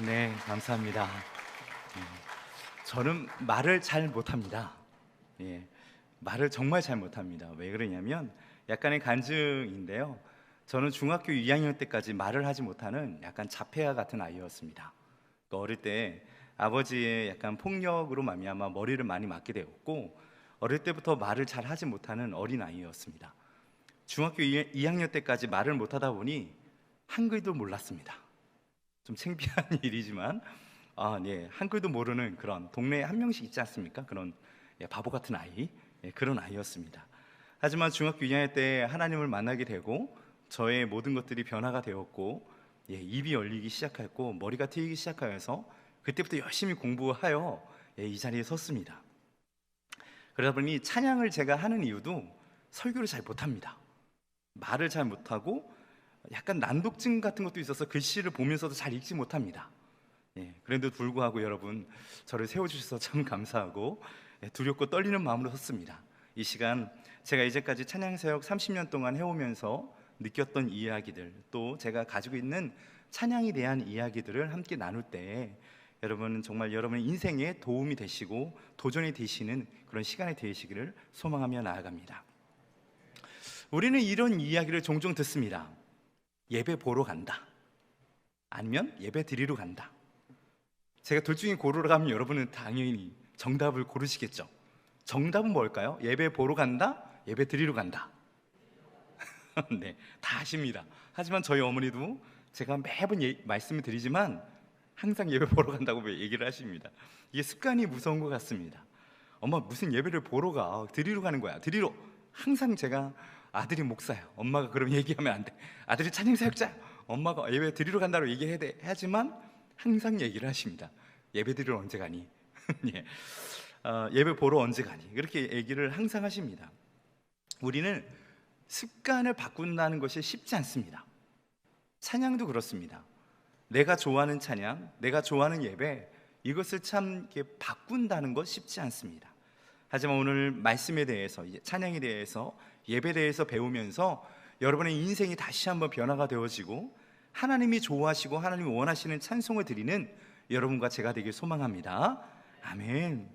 네, 감사합니다. 저는 말을 잘 못합니다. 예, 말을 정말 잘 못합니다. 왜 그러냐면 약간의 간증인데요. 저는 중학교 2학년 때까지 말을 하지 못하는 약간 자폐아 같은 아이였습니다. 그 어릴 때 아버지의 약간 폭력으로 말미암아 머리를 많이 맞게 되었고, 어릴 때부터 말을 잘 하지 못하는 어린 아이였습니다. 중학교 2학년 때까지 말을 못하다 보니 한글도 몰랐습니다. 좀 창피한 일이지만 네, 한글도 모르는 그런 동네에 한 명씩 있지 않습니까? 그런 바보 같은 아이, 그런 아이였습니다. 하지만 중학교 2학년 때 하나님을 만나게 되고 저의 모든 것들이 변화가 되었고, 입이 열리기 시작했고 머리가 트이기 시작하여서 그때부터 열심히 공부하여 이 자리에 섰습니다. 그러다 보니 찬양을 제가 하는 이유도 설교를 잘 못합니다. 말을 잘 못하고 약간 난독증 같은 것도 있어서 글씨를 보면서도 잘 읽지 못합니다. 그런데도 불구하고 여러분 저를 세워주셔서 참 감사하고 두렵고 떨리는 마음으로 섰습니다. 이 시간 제가 이제까지 찬양사역 30년 동안 해오면서 느꼈던 이야기들, 또 제가 가지고 있는 찬양에 대한 이야기들을 함께 나눌 때 여러분은 정말 여러분의 인생에 도움이 되시고 도전이 되시는 그런 시간이 되시기를 소망하며 나아갑니다. 우리는 이런 이야기를 종종 듣습니다. 예배 보러 간다, 아니면 예배 드리러 간다. 제가 둘 중에 고르러 가면 여러분은 당연히 정답을 고르시겠죠. 정답은 뭘까요? 예배 보러 간다, 예배 드리러 간다. 네, 다 아십니다. 하지만 저희 어머니도 제가 매번 말씀을 드리지만 항상 예배 보러 간다고 얘기를 하십니다. 이게 습관이 무서운 것 같습니다. 엄마 무슨 예배를 보러 가, 드리러 가는 거야. 드리러. 항상 제가 아들이 목사야, 엄마가 그럼 얘기하면 안 돼. 아들이 찬양사역자야, 엄마가 예배 드리러 간다고 얘기해야 돼. 하지만 항상 얘기를 하십니다. 예배 드리러 언제 가니? 예. 예배 보러 언제 가니? 그렇게 얘기를 항상 하십니다. 우리는 습관을 바꾼다는 것이 쉽지 않습니다. 찬양도 그렇습니다. 내가 좋아하는 찬양, 내가 좋아하는 예배, 이것을 참 이렇게 바꾼다는 것 쉽지 않습니다. 하지만 오늘 말씀에 대해서, 찬양에 대해서, 예배에 대해서 배우면서 여러분의 인생이 다시 한번 변화가 되어지고 하나님이 좋아하시고 하나님이 원하시는 찬송을 드리는 여러분과 제가 되길 소망합니다. 아멘.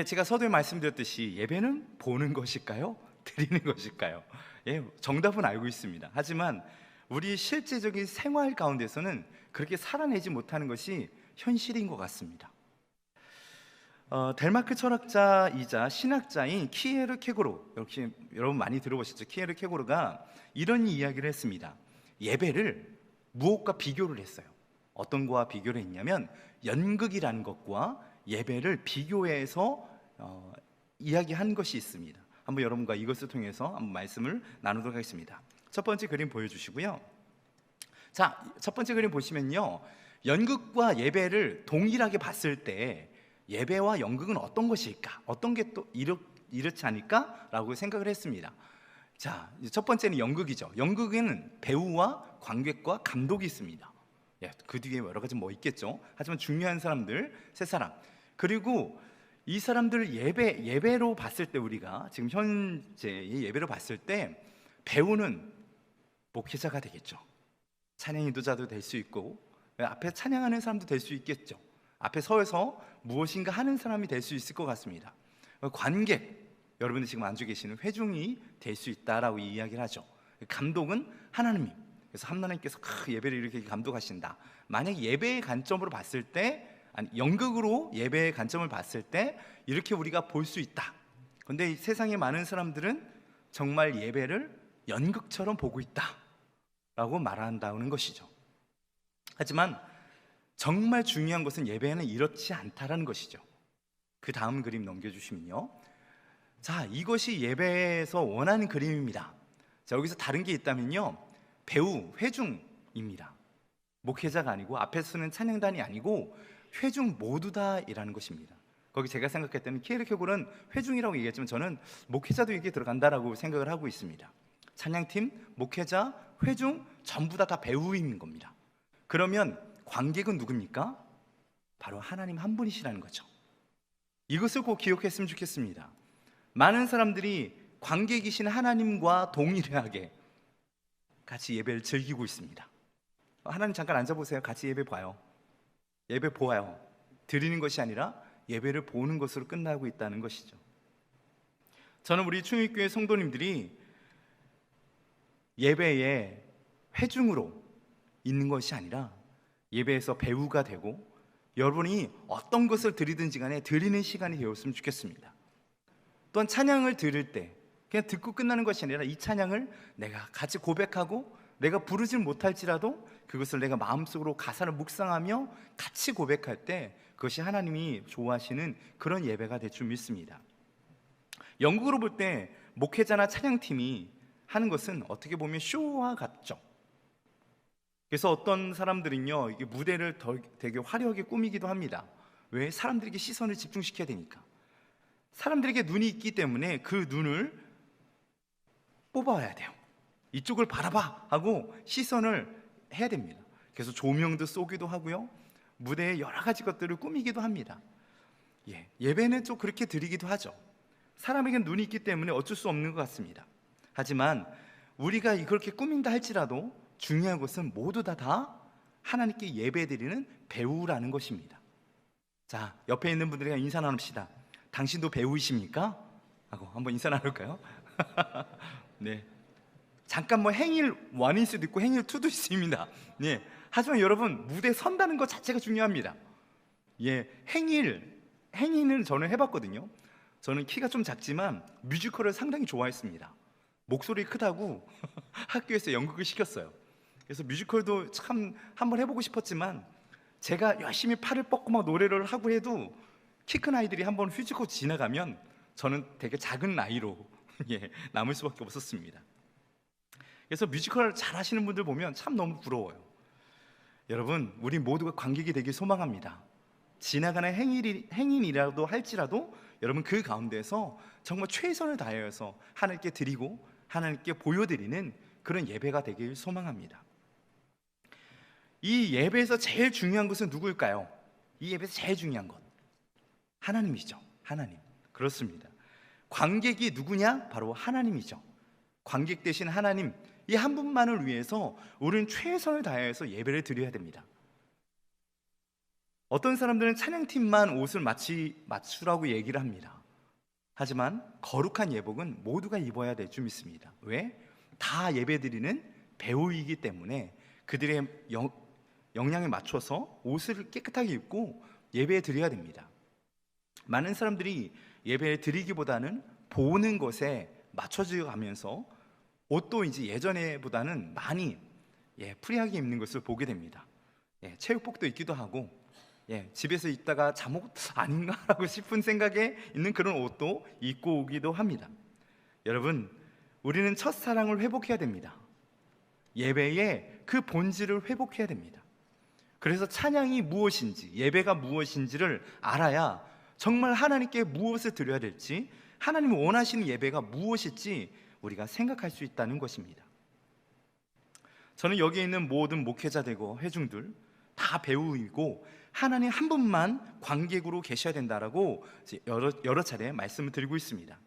제가 서두에 말씀드렸듯이 예배는 보는 것일까요? 드리는 것일까요? 정답은 알고 있습니다. 하지만 우리 실제적인 생활 가운데서는 그렇게 살아내지 못하는 것이 현실인 것 같습니다. 덴마크 철학자이자 신학자인 키에르케고르, 역시 여러분 많이 들어보셨죠? 키에르케고르가 이런 이야기를 했습니다. 예배를 무엇과 비교를 했어요. 어떤 거와 비교를 했냐면 연극이라는 것과 예배를 비교해서 이야기한 것이 있습니다. 한번 여러분과 이것을 통해서 한번 말씀을 나누도록 하겠습니다. 첫 번째 그림 보여주시고요. 자, 첫 번째 그림 보시면요, 연극과 예배를 동일하게 봤을 때 예배와 연극은 어떤 것일까? 어떤 게 또 이렇지 않을까? 라고 생각을 했습니다. 자, 첫 번째는 연극이죠. 연극에는 배우와 관객과 감독이 있습니다. 그 뒤에 여러 가지 뭐 있겠죠. 하지만 중요한 사람들, 세 사람. 그리고 이 사람들을 예배로 봤을 때, 우리가 지금 현재 예배로 봤을 때 배우는 목회자가 되겠죠. 찬양 인도자도 될 수 있고 앞에 찬양하는 사람도 될 수 있겠죠. 앞에 서서 무엇인가 하는 사람이 될 수 있을 것 같습니다. 관객, 여러분이 지금 앉아 계시는 회중이 될 수 있다라고 이야기를 하죠. 감독은 하나님, 그래서 하나님께서 예배를 이렇게 감독하신다. 만약 예배의 관점으로 봤을 때, 아니 연극으로 예배의 관점을 봤을 때 이렇게 우리가 볼 수 있다. 그런데 세상의 많은 사람들은 정말 예배를 연극처럼 보고 있다라고 말한다는 것이죠. 하지만 정말 중요한 것은 예배는 이렇지 않다라는 것이죠. 그 다음 그림 넘겨주시면요, 자, 이것이 예배에서 원하는 그림입니다. 자, 여기서 다른 게 있다면요, 배우, 회중입니다. 목회자가 아니고 앞에 서는 찬양단이 아니고 회중 모두 다이라는 것입니다. 거기 제가 생각할 때는 키에르케고르는 회중이라고 얘기했지만 저는 목회자도 여기에 들어간다라고 생각을 하고 있습니다. 찬양팀, 목회자, 회중 전부 다 배우인 겁니다. 그러면 관객은 누굽니까? 바로 하나님 한 분이시라는 거죠. 이것을 꼭 기억했으면 좋겠습니다. 많은 사람들이 관객이신 하나님과 동일하게 같이 예배를 즐기고 있습니다. 하나님 잠깐 앉아보세요. 같이 예배 봐요. 예배 보아요. 드리는 것이 아니라 예배를 보는 것으로 끝나고 있다는 것이죠. 저는 우리 충익교회 성도님들이 예배에 회중으로 있는 것이 아니라 예배에서 배우가 되고 여러분이 어떤 것을 드리든지 간에 드리는 시간이 되었으면 좋겠습니다. 또한 찬양을 들을 때 그냥 듣고 끝나는 것이 아니라 이 찬양을 내가 같이 고백하고 내가 부르지 못할지라도 그것을 내가 마음속으로 가사를 묵상하며 같이 고백할 때 그것이 하나님이 좋아하시는 그런 예배가 될 줄 믿습니다. 영국으로 볼 때 목회자나 찬양팀이 하는 것은 어떻게 보면 쇼와 같죠. 그래서 어떤 사람들은요, 이게 무대를 되게 화려하게 꾸미기도 합니다. 왜? 사람들에게 시선을 집중시켜야 되니까. 사람들에게 눈이 있기 때문에 그 눈을 뽑아야 돼요. 이쪽을 바라봐 하고 시선을 해야 됩니다. 그래서 조명도 쏘기도 하고요, 무대에 여러 가지 것들을 꾸미기도 합니다. 예배는 좀 그렇게 드리기도 하죠. 사람에게는 눈이 있기 때문에 어쩔 수 없는 것 같습니다. 하지만 우리가 그렇게 꾸민다 할지라도 중요한 것은 모두 다 하나님께 예배드리는 배우라는 것입니다. 자, 옆에 있는 분들이랑 인사 나눕시다. 당신도 배우이십니까? 하고 한번 인사 나눌까요? 네. 잠깐 행일 1일 수도 있고 행일 2도 있습니다. 네. 하지만 여러분, 무대에 선다는 것 자체가 중요합니다. 행인을 저는 해봤거든요. 저는 키가 좀 작지만 뮤지컬을 상당히 좋아했습니다. 목소리 크다고 학교에서 연극을 시켰어요. 그래서 뮤지컬도 참 한번 해보고 싶었지만 제가 열심히 팔을 뻗고 막 노래를 하고 해도 키 큰 아이들이 한번 뮤지컬 지나가면 저는 되게 작은 나이로 남을 수밖에 없었습니다. 그래서 뮤지컬 잘 하시는 분들 보면 참 너무 부러워요. 여러분, 우리 모두가 관객이 되길 소망합니다. 지나가는 행인이라도 할지라도 여러분 그 가운데서 정말 최선을 다하여서 하나님께 드리고 하나님께 보여드리는 그런 예배가 되길 소망합니다. 이 예배에서 제일 중요한 것은 누구일까요? 이 예배에서 제일 중요한 것, 하나님이죠. 하나님. 그렇습니다. 관객이 누구냐? 바로 하나님이죠. 관객 대신 하나님, 이 한 분만을 위해서 우리는 최선을 다해서 예배를 드려야 됩니다. 어떤 사람들은 찬양팀만 옷을 맞추라고 얘기를 합니다. 하지만 거룩한 예복은 모두가 입어야 될 줄 믿습니다. 왜? 다 예배드리는 배우이기 때문에 그들의 역량에 맞춰서 옷을 깨끗하게 입고 예배에 드려야 됩니다. 많은 사람들이 예배에 드리기보다는 보는 것에 맞춰져 가면서 옷도 이제 예전에보다는 많이 프리하게 입는 것을 보게 됩니다. 체육복도 입기도 하고 집에서 입다가 잠옷 아닌가라고 싶은 생각에 있는 그런 옷도 입고 오기도 합니다. 여러분, 우리는 첫사랑을 회복해야 됩니다. 예배의 그 본질을 회복해야 됩니다. 그래서 찬양이 무엇인지, 예배가 무엇인지를 알아야 정말 하나님께 무엇을 드려야 될지, 하나님이 원하시는 예배가 무엇일지 우리가 생각할 수 있다는 것입니다. 저는 여기에 있는 모든 목회자들과 회중들 다 배우이고 하나님 한 분만 관객으로 계셔야 된다라고 여러 차례 말씀을 드리고 있습니다.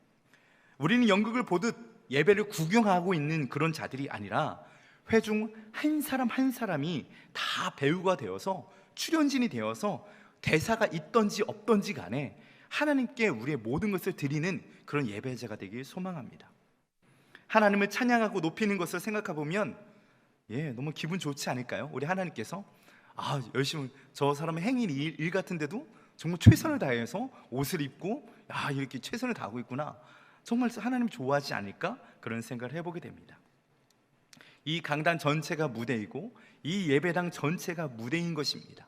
우리는 연극을 보듯 예배를 구경하고 있는 그런 자들이 아니라 회중 한 사람 한 사람이 다 배우가 되어서 출연진이 되어서 대사가 있던지 없던지 간에 하나님께 우리의 모든 것을 드리는 그런 예배자가 되길 소망합니다. 하나님을 찬양하고 높이는 것을 생각해 보면 너무 기분 좋지 않을까요? 우리 하나님께서 열심히 저 사람의 행인 일 같은데도 정말 최선을 다해서 옷을 입고 이렇게 최선을 다하고 있구나, 정말 하나님 좋아하지 않을까, 그런 생각을 해보게 됩니다. 이 강단 전체가 무대이고 이 예배당 전체가 무대인 것입니다.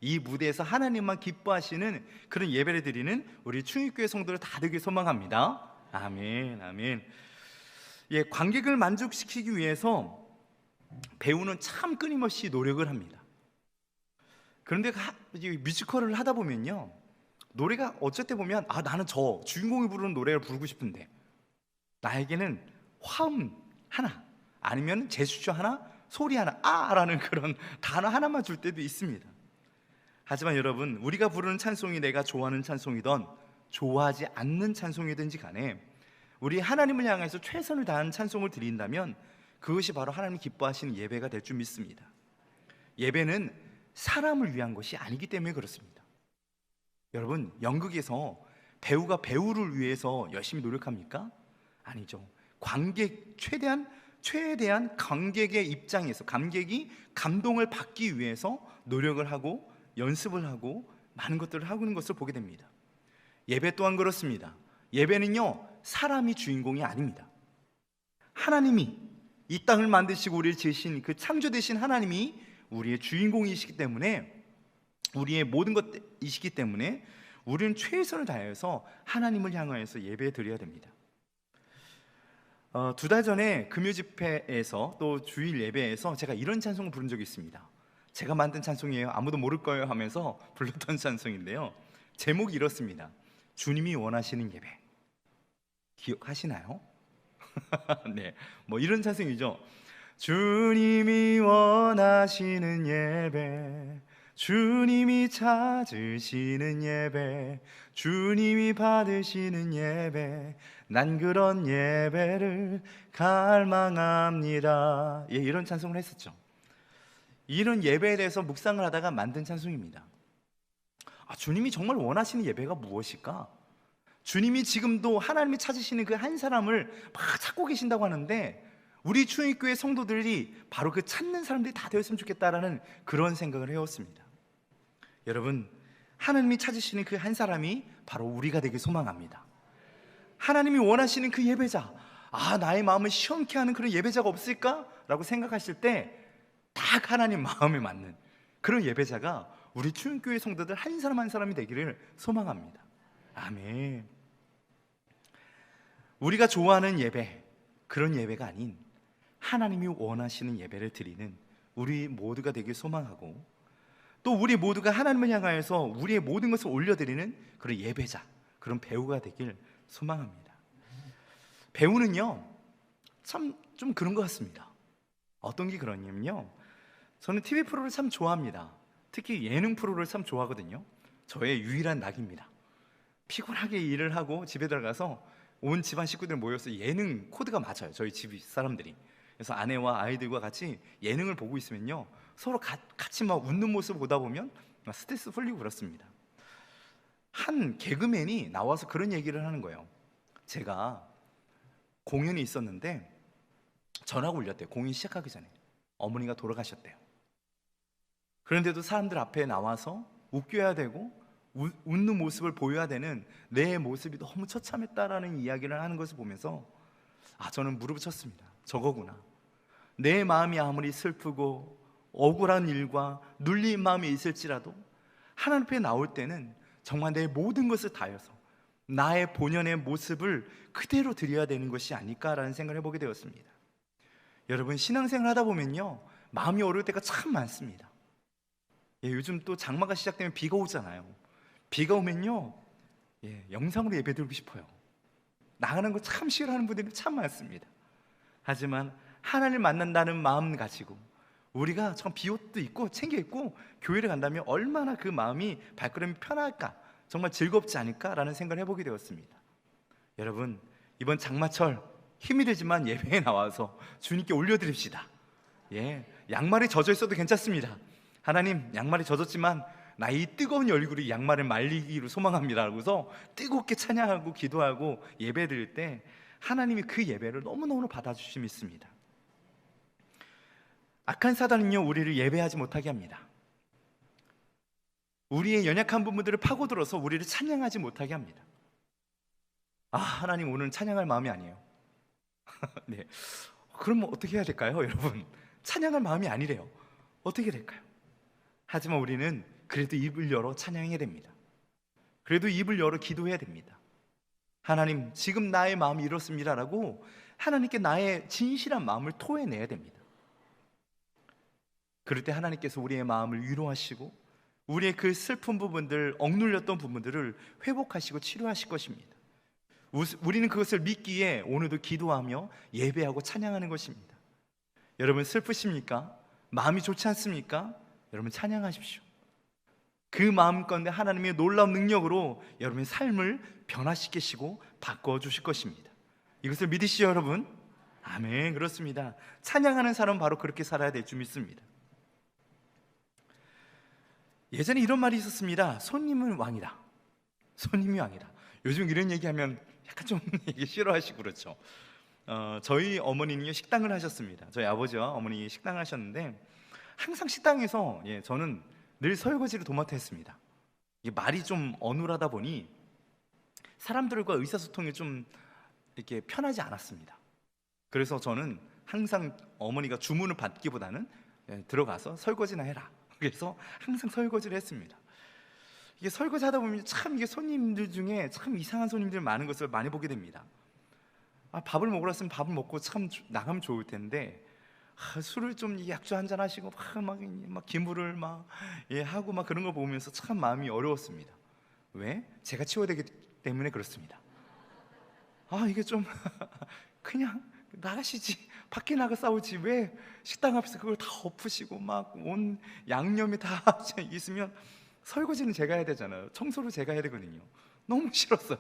이 무대에서 하나님만 기뻐하시는 그런 예배를 드리는 우리 충익교회 성도를 다 되길 소망합니다. 아멘, 아멘. 관객을 만족시키기 위해서 배우는 참 끊임없이 노력을 합니다. 그런데 뮤지컬을 하다 보면요, 노래가 어쩔 때 보면 나는 저 주인공이 부르는 노래를 부르고 싶은데 나에게는 화음 하나 아니면 제스처 하나, 소리 하나, 라는 그런 단어 하나만 줄 때도 있습니다. 하지만 여러분, 우리가 부르는 찬송이 내가 좋아하는 찬송이든 좋아하지 않는 찬송이든지 간에 우리 하나님을 향해서 최선을 다하는 찬송을 드린다면 그것이 바로 하나님 기뻐하시는 예배가 될 줄 믿습니다. 예배는 사람을 위한 것이 아니기 때문에 그렇습니다. 여러분, 연극에서 배우가 배우를 위해서 열심히 노력합니까? 아니죠. 최대한 관객의 입장에서 관객이 감동을 받기 위해서 노력을 하고 연습을 하고 많은 것들을 하고 있는 것을 보게 됩니다. 예배 또한 그렇습니다. 예배는요, 사람이 주인공이 아닙니다. 하나님이 이 땅을 만드시고 우리를 지으신 그 창조되신 하나님이 우리의 주인공이시기 때문에, 우리의 모든 것이시기 때문에 우리는 최선을 다해서 하나님을 향하여서 예배 드려야 됩니다. 2달 전에 금요 집회에서 또 주일 예배에서 제가 이런 찬송을 부른 적이 있습니다. 제가 만든 찬송이에요. 아무도 모를 거예요 하면서 불렀던 찬송인데요, 제목이 이렇습니다. 주님이 원하시는 예배. 기억하시나요? 네, 뭐 이런 찬송이죠. 주님이 원하시는 예배, 주님이 찾으시는 예배, 주님이 받으시는 예배, 난 그런 예배를 갈망합니다. 예, 이런 찬송을 했었죠. 이런 예배에 대해서 묵상을 하다가 만든 찬송입니다. 주님이 정말 원하시는 예배가 무엇일까? 주님이 지금도 하나님이 찾으시는 그 한 사람을 막 찾고 계신다고 하는데, 우리 충익교회 성도들이 바로 그 찾는 사람들이 다 되었으면 좋겠다라는 그런 생각을 해왔습니다. 여러분, 하나님이 찾으시는 그 한 사람이 바로 우리가 되길 소망합니다. 하나님이 원하시는 그 예배자, 나의 마음을 시원케 하는 그런 예배자가 없을까? 라고 생각하실 때 딱 하나님 마음에 맞는 그런 예배자가 우리 충익교회 성도들 한 사람 한 사람이 되기를 소망합니다. 아멘. 우리가 좋아하는 예배, 그런 예배가 아닌 하나님이 원하시는 예배를 드리는 우리 모두가 되길 소망하고, 또 우리 모두가 하나님을 향하여서 우리의 모든 것을 올려드리는 그런 예배자, 그런 배우가 되길 소망합니다. 배우는요, 참 좀 그런 것 같습니다. 어떤 게 그러냐면요, 저는 TV 프로를 참 좋아합니다. 특히 예능 프로를 참 좋아하거든요. 저의 유일한 낙입니다. 피곤하게 일을 하고 집에 들어가서 온 집안 식구들 모여서 예능 코드가 맞아요, 저희 집 사람들이. 그래서 아내와 아이들과 같이 예능을 보고 있으면요, 서로 같이 막 웃는 모습 보다 보면 막 스트레스 풀리고 그렇습니다. 한 개그맨이 나와서 그런 얘기를 하는 거예요. 제가 공연이 있었는데 전화가 울렸대요. 공연 시작하기 전에 어머니가 돌아가셨대요. 그런데도 사람들 앞에 나와서 웃겨야 되고 웃는 모습을 보여야 되는 내 모습이 너무 처참했다라는 이야기를 하는 것을 보면서 저는 무릎을 쳤습니다. 저거구나. 내 마음이 아무리 슬프고 억울한 일과 눌린 마음이 있을지라도 하나님 앞에 나올 때는 정말 내 모든 것을 다해서 나의 본연의 모습을 그대로 드려야 되는 것이 아닐까라는 생각을 해보게 되었습니다. 여러분, 신앙생활 하다 보면요, 마음이 어려울 때가 참 많습니다. 요즘 또 장마가 시작되면 비가 오잖아요. 비가 오면요, 영상으로 예배드리고 싶어요. 나가는 거 참 싫어하는 분들이 참 많습니다. 하지만 하나님을 만난다는 마음 가지고 우리가 참 비옷도 입고 챙겨 입고 교회를 간다면 얼마나 그 마음이 발걸음이 편할까, 정말 즐겁지 않을까라는 생각을 해보게 되었습니다. 여러분, 이번 장마철 힘이 들지만 예배에 나와서 주님께 올려드립시다. 양말이 젖어 있어도 괜찮습니다. 하나님, 양말이 젖었지만 나의 이 뜨거운 얼굴이 양말을 말리기로 소망합니다 하고서 뜨겁게 찬양하고 기도하고 예배드릴 때 하나님이 그 예배를 너무너무 받아주심이 있습니다. 악한 사단은요, 우리를 예배하지 못하게 합니다. 우리의 연약한 부분들을 파고들어서 우리를 찬양하지 못하게 합니다. 하나님, 오늘은 찬양할 마음이 아니에요. 네, 그럼 어떻게 해야 될까요, 여러분? 찬양할 마음이 아니래요. 어떻게 될까요? 하지만 우리는 그래도 입을 열어 찬양해야 됩니다. 그래도 입을 열어 기도해야 됩니다. 하나님, 지금 나의 마음이 이렇습니다라고 하나님께 나의 진실한 마음을 토해내야 됩니다. 그럴 때 하나님께서 우리의 마음을 위로하시고 우리의 그 슬픈 부분들, 억눌렸던 부분들을 회복하시고 치료하실 것입니다. 우리는 그것을 믿기에 오늘도 기도하며 예배하고 찬양하는 것입니다. 여러분, 슬프십니까? 마음이 좋지 않습니까? 여러분, 찬양하십시오. 그 마음 가운데 하나님의 놀라운 능력으로 여러분의 삶을 변화시키시고 바꿔주실 것입니다. 이것을 믿으시죠, 여러분? 아멘. 그렇습니다. 찬양하는 사람은 바로 그렇게 살아야 될 줄 믿습니다. 예전에 이런 말이 있었습니다. 손님은 왕이다. 손님이 왕이다. 요즘 이런 얘기하면 약간 좀 얘기 싫어하시고 그렇죠. 저희 어머니는요 식당을 하셨습니다. 저희 아버지와 어머니 식당을 하셨는데 항상 식당에서 저는 늘 설거지를 도맡아 했습니다. 이게 말이 좀 어눌하다 보니 사람들과 의사소통이 좀 이렇게 편하지 않았습니다. 그래서 저는 항상 어머니가 주문을 받기보다는 들어가서 설거지나 해라. 그래서 항상 설거지를 했습니다. 이게 설거지 하다 보면 참 이게 손님들 중에 참 이상한 손님들 많은 것을 많이 보게 됩니다. 밥을 먹으러 왔으면 밥을 먹고 참 나가면 좋을 텐데 술을 좀 약주 한잔 하시고 막 기물을 하고 막 그런 거 보면서 참 마음이 어려웠습니다. 왜? 제가 치워야 되기 때문에 그렇습니다. 이게 좀 그냥 나가시지, 밖에 나가 싸우지 왜 식당 앞에서 그걸 다 엎으시고 막 온 양념이 다 있으면 설거지는 제가 해야 되잖아요. 청소를 제가 해야 되거든요. 너무 싫었어요.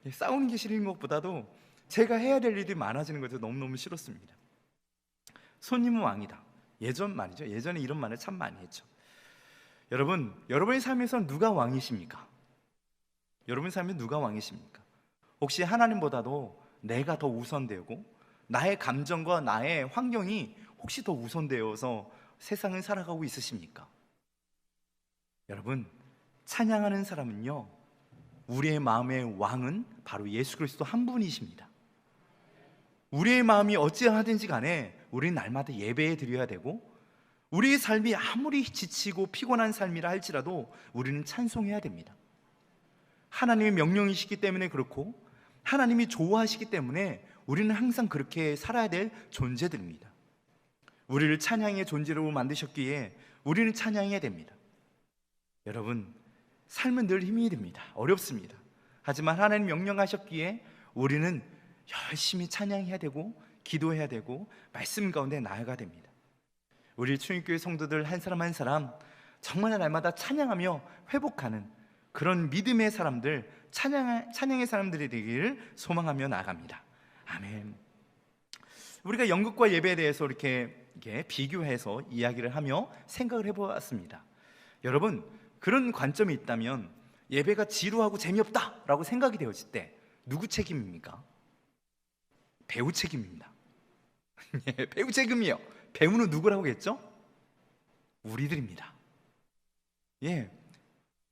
싸우는 게 싫은 것보다도 제가 해야 될 일이 많아지는 것도 너무너무 싫었습니다. 손님은 왕이다. 예전 말이죠. 예전에 이런 말을 참 많이 했죠. 여러분, 여러분의 삶에서 누가 왕이십니까? 여러분의 삶에 누가 왕이십니까? 혹시 하나님보다도 내가 더 우선되고 나의 감정과 나의 환경이 혹시 더 우선되어서 세상을 살아가고 있으십니까? 여러분, 찬양하는 사람은요 우리의 마음의 왕은 바로 예수 그리스도 한 분이십니다. 우리의 마음이 어찌하든지 간에 우리는 날마다 예배에 드려야 되고 우리의 삶이 아무리 지치고 피곤한 삶이라 할지라도 우리는 찬송해야 됩니다. 하나님의 명령이시기 때문에 그렇고 하나님이 좋아하시기 때문에 우리는 항상 그렇게 살아야 될 존재들입니다. 우리를 찬양의 존재로 만드셨기에 우리는 찬양해야 됩니다. 여러분, 삶은 늘 힘이 듭니다. 어렵습니다. 하지만 하나님 명령하셨기에 우리는 열심히 찬양해야 되고 기도해야 되고 말씀 가운데 나아가야 됩니다. 우리 충익교회 성도들 한 사람 한 사람 정말 날마다 찬양하며 회복하는 그런 믿음의 사람들, 찬양의 사람들이 되기를 소망하며 나아갑니다. 아멘. 우리가 연극과 예배에 대해서 이렇게 비교해서 이야기를 하며 생각을 해보았습니다. 여러분, 그런 관점이 있다면 예배가 지루하고 재미없다라고 생각이 되었을 때 누구 책임입니까? 배우 책임입니다. 배우 책임이에요. 배우는 누구라고 했죠? 우리들입니다.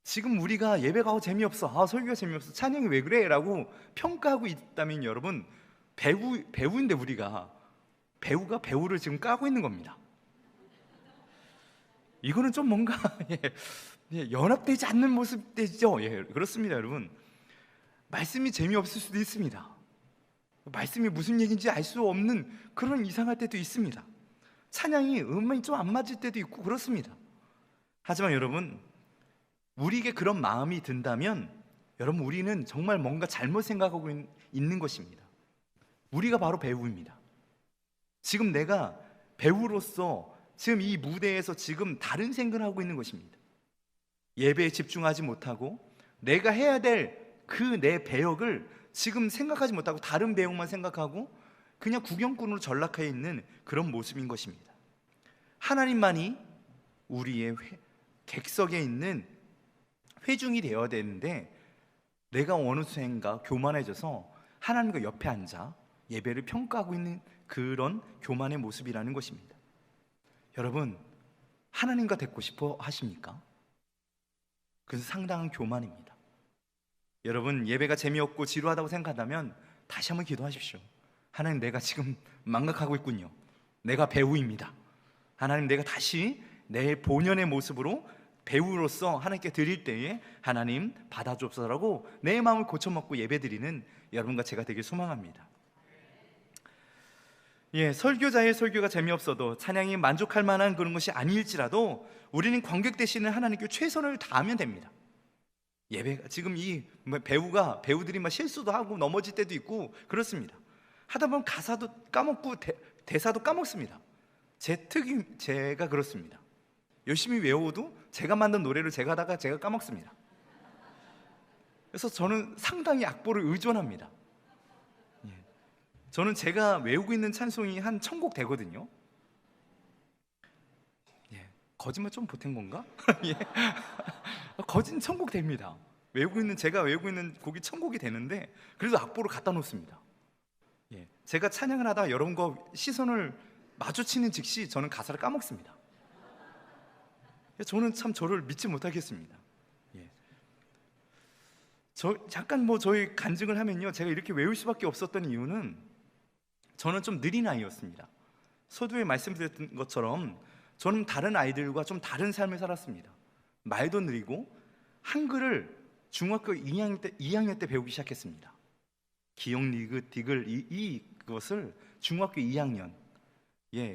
지금 우리가 예배가 재미없어, 설교가 재미없어, 찬양이 왜 그래? 라고 평가하고 있다면 여러분, 배우인데 배우가 배우를 지금 까고 있는 겁니다. 이거는 좀 뭔가 연합되지 않는 모습이죠. 그렇습니다. 여러분, 말씀이 재미없을 수도 있습니다. 말씀이 무슨 얘기인지 알 수 없는 그런 이상할 때도 있습니다. 찬양이 음이 좀 안 맞을 때도 있고 그렇습니다. 하지만 여러분, 우리에게 그런 마음이 든다면 여러분, 우리는 정말 뭔가 잘못 생각하고 있는 것입니다. 우리가 바로 배우입니다. 지금 내가 배우로서 지금 이 무대에서 지금 다른 생각을 하고 있는 것입니다. 예배에 집중하지 못하고 내가 해야 될 그 내 배역을 지금 생각하지 못하고 다른 배역만 생각하고 그냥 구경꾼으로 전락해 있는 그런 모습인 것입니다. 하나님만이 우리의 객석에 있는 회중이 되어야 되는데 내가 어느 순간인가 교만해져서 하나님과 옆에 앉아 예배를 평가하고 있는 그런 교만의 모습이라는 것입니다. 여러분, 하나님과 뵙고 싶어 하십니까? 그것은 상당한 교만입니다. 여러분, 예배가 재미없고 지루하다고 생각한다면 다시 한번 기도하십시오. 하나님, 내가 지금 망각하고 있군요. 내가 배우입니다. 하나님, 내가 다시 내 본연의 모습으로 배우로서 하나님께 드릴 때에 하나님 받아주옵소서라고 내 마음을 고쳐먹고 예배드리는 여러분과 제가 되길 소망합니다. 설교자의 설교가 재미없어도 찬양이 만족할 만한 그런 것이 아닐지라도 우리는 관객 되시는 하나님께 최선을 다하면 됩니다. 예배가 지금 이 배우들이 막 실수도 하고 넘어질 때도 있고 그렇습니다. 하다 보면 가사도 까먹고 대사도 까먹습니다. 제가 그렇습니다. 열심히 외워도 제가 만든 노래를 제가 하다가 제가 까먹습니다. 그래서 저는 상당히 악보를 의존합니다. 저는 제가 외우고 있는 찬송이 한 1000곡 되거든요. 거짓말 좀 보탠 건가? 예. 거짓 천국 됩니다. 제가 외우고 있는 곡이 천국이 되는데 그래도 악보를 갖다 놓습니다. 예. 제가 찬양을 하다가 여러분과 시선을 마주치는 즉시 저는 가사를 까먹습니다. 저는 참 저를 믿지 못하겠습니다. 예. 잠깐 저희 간증을 하면요, 제가 이렇게 외울 수밖에 없었던 이유는 저는 좀 느린 아이였습니다. 서두에 말씀드렸던 것처럼 저는 다른 아이들과 좀 다른 삶을 살았습니다. 말도 느리고 한글을 중학교 2학년 때 배우기 시작했습니다. 기역, 니귿, 디귿 이것을 중학교 2학년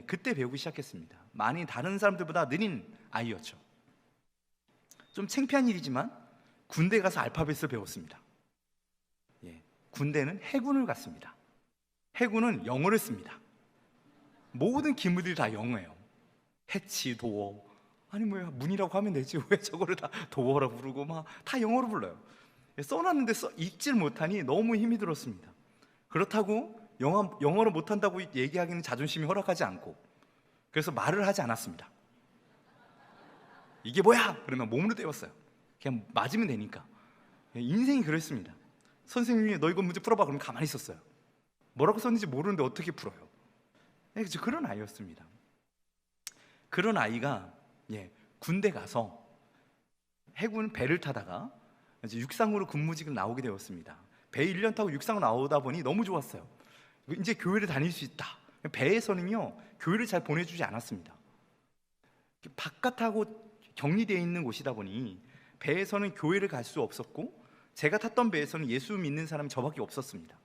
그때 배우기 시작했습니다. 많이 다른 사람들보다 느린 아이였죠. 좀 창피한 일이지만 군대 가서 알파벳을 배웠습니다. 군대는 해군을 갔습니다. 해군은 영어를 씁니다. 모든 기물들이 다 영어예요. 해치, 도어, 아니 뭐야 문이라고 하면 되지 왜 저거를 다 도어라고 부르고 막 다 영어로 불러요. 써놨는데 읽질 못하니 너무 힘이 들었습니다. 그렇다고 영어를 못한다고 얘기하기는 자존심이 허락하지 않고, 그래서 말을 하지 않았습니다. 이게 뭐야? 그러면 몸으로 때웠어요. 그냥 맞으면 되니까. 인생이 그랬습니다. 선생님이 너 이거 문제 풀어봐 그러면 가만히 있었어요. 뭐라고 썼는지 모르는데 어떻게 풀어요? 그런 아이였습니다. 그런 아이가 군대 가서 해군 배를 타다가 이제 육상으로 근무직을 나오게 되었습니다. 배 1년 타고 육상으로 나오다 보니 너무 좋았어요. 이제 교회를 다닐 수 있다. 배에서는요 교회를 잘 보내주지 않았습니다. 바깥하고 격리되어 있는 곳이다 보니 배에서는 교회를 갈 수 없었고, 제가 탔던 배에서는 예수 믿는 사람이 저밖에 없었습니다.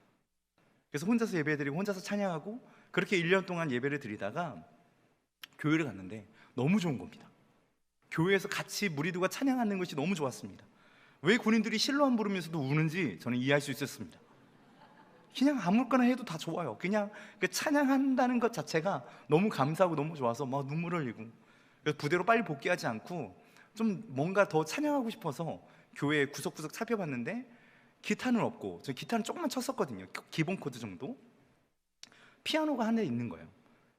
그래서 혼자서 예배드리고 혼자서 찬양하고 그렇게 1년 동안 예배를 드리다가 교회를 갔는데 너무 좋은 겁니다. 교회에서 같이 무리들과 찬양하는 것이 너무 좋았습니다. 왜 군인들이 실로암 부르면서도 우는지 저는 이해할 수 있었습니다. 그냥 아무거나 해도 다 좋아요. 그냥 그 찬양한다는 것 자체가 너무 감사하고 너무 좋아서 막 눈물을 흘리고, 그래서 부대로 빨리 복귀하지 않고 좀 뭔가 더 찬양하고 싶어서 교회 구석구석 살펴봤는데 기타는 없고, 저 기타는 조금만 쳤었거든요. 기본 코드 정도. 피아노가 한 대 있는 거예요.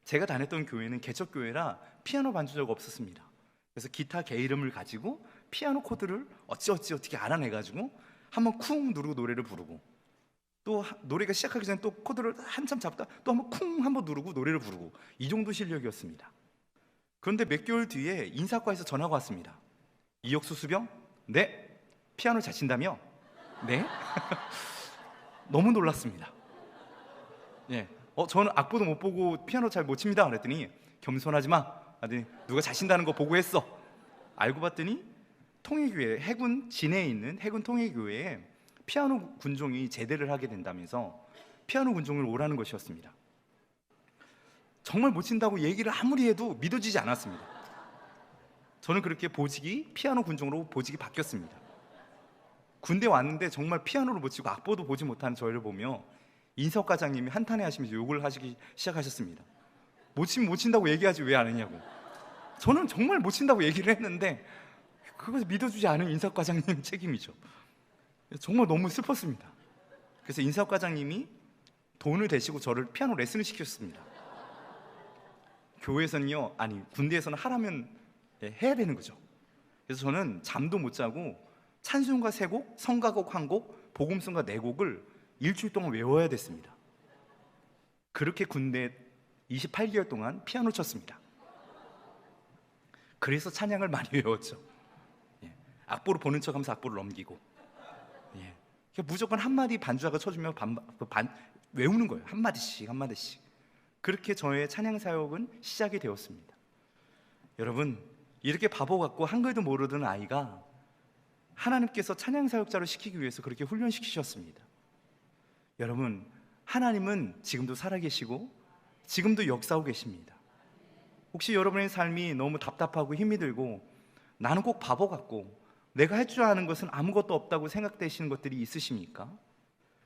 제가 다녔던 교회는 개척교회라 피아노 반주자가 없었습니다. 그래서 기타 개 이름을 가지고 피아노 코드를 어떻게 알아내가지고 한번 쿵 누르고 노래를 부르고, 또 노래가 시작하기 전에 또 코드를 한참 잡다 또 한번 쿵 한번 누르고 노래를 부르고, 이 정도 실력이었습니다. 그런데 몇 개월 뒤에 인사과에서 전화가 왔습니다. 이혁수 수병? 네. 피아노 잘 친다며? 네. 너무 놀랐습니다. 저는 악보도 못 보고 피아노 잘 못 칩니다. 그랬더니 겸손하지 마. 누가 잘 친다는 거 보고 했어. 알고 봤더니 통일교회, 해군 진해에 있는 해군 통일교회에 피아노 군종이 제대를 하게 된다면서 피아노 군종을 오라는 것이었습니다. 정말 못 친다고 얘기를 아무리 해도 믿어지지 않았습니다. 저는 그렇게 피아노 군종으로 보직이 바뀌었습니다. 군대 왔는데 정말 피아노를 못 치고 악보도 보지 못하는 저희를 보며 인석 과장님이 한탄해 하시면서 욕을 하시기 시작하셨습니다. 못 친다고 얘기하지 왜 안 했냐고. 저는 정말 못 친다고 얘기를 했는데 그것을 믿어주지 않은 인석 과장님 책임이죠. 정말 너무 슬펐습니다. 그래서 인석 과장님이 돈을 대시고 저를 피아노 레슨을 시켰습니다. 교회에서는요, 군대에서는 하라면 해야 되는 거죠. 그래서 저는 잠도 못 자고 찬송가 3곡, 성가곡 1곡, 복음성가 4곡을 일주일 동안 외워야 됐습니다. 그렇게 군대 28개월 동안 피아노 쳤습니다. 그래서 찬양을 많이 외웠죠. 악보를 보는 척하면서 악보를 넘기고, 무조건 한마디 반주자가 쳐주면 외우는 거예요. 한마디씩. 그렇게 저의 찬양 사역은 시작이 되었습니다. 여러분, 이렇게 바보 같고 한글도 모르던 아이가 하나님께서 찬양 사역자로 시키기 위해서 그렇게 훈련시키셨습니다. 여러분, 하나님은 지금도 살아계시고 지금도 역사하고 계십니다. 혹시 여러분의 삶이 너무 답답하고 힘이 들고 나는 꼭 바보 같고 내가 할 줄 아는 것은 아무것도 없다고 생각되시는 것들이 있으십니까?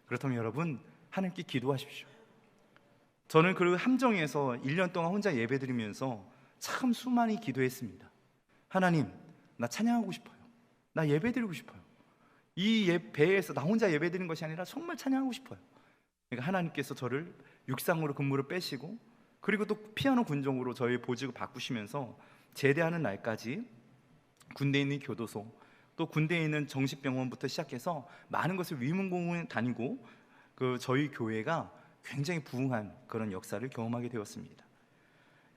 그렇다면 여러분, 하나님께 기도하십시오. 저는 그 함정에서 1년 동안 혼자 예배드리면서 참 수많이 기도했습니다. 하나님, 나 찬양하고 싶어요. 나 예배드리고 싶어요. 이 배에서 나 혼자 예배드리는 것이 아니라 정말 찬양하고 싶어요. 그러니까 하나님께서 저를 육상으로 근무를 빼시고, 그리고 또 피아노 군종으로 저의 보직을 바꾸시면서 제대하는 날까지 군대에 있는 교도소, 또 군대에 있는 정식병원부터 시작해서 많은 것을 위문공원 다니고 저희 교회가 굉장히 부흥한 그런 역사를 경험하게 되었습니다.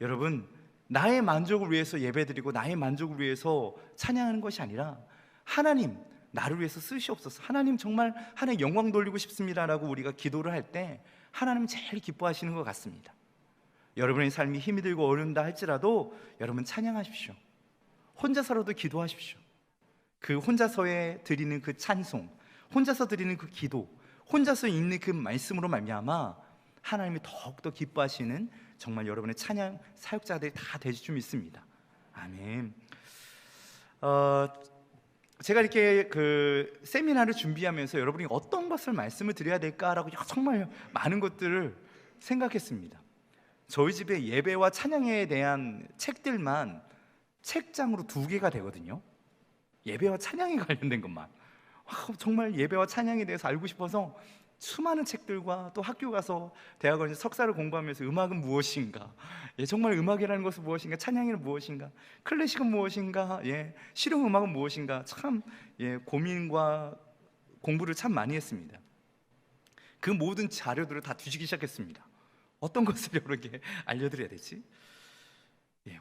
여러분, 나의 만족을 위해서 예배드리고 나의 만족을 위해서 찬양하는 것이 아니라 하나님 나를 위해서 쓰시옵소서, 하나님 정말 하나님 영광 돌리고 싶습니다라고 우리가 기도를 할 때 하나님 제일 기뻐하시는 것 같습니다. 여러분의 삶이 힘이 들고 어려운다 할지라도 여러분 찬양하십시오. 혼자서라도 기도하십시오. 그 혼자서에 드리는 그 찬송, 혼자서 드리는 그 기도, 혼자서 읽는 그 말씀으로 말미암아 하나님이 더욱더 기뻐하시는 정말 여러분의 찬양 사역자들이 다 되실 줄 믿습니다. 아멘. 제가 이렇게 세미나를 준비하면서 여러분이 어떤 것을 말씀을 드려야 될까라고 정말 많은 것들을 생각했습니다. 저희 집에 예배와 찬양에 대한 책들만 책장으로 2개가 되거든요. 예배와 찬양에 관련된 것만. 정말 예배와 찬양에 대해서 알고 싶어서 수많은 책들과 또 학교 가서 대학원에서 석사를 공부하면서 음악은 무엇인가, 정말 음악이라는 것은 무엇인가, 찬양이란 무엇인가, 클래식은 무엇인가, 실용음악은 무엇인가, 참 고민과 공부를 참 많이 했습니다. 그 모든 자료들을 다 뒤지기 시작했습니다. 어떤 것을 여러분에게 알려드려야 되지?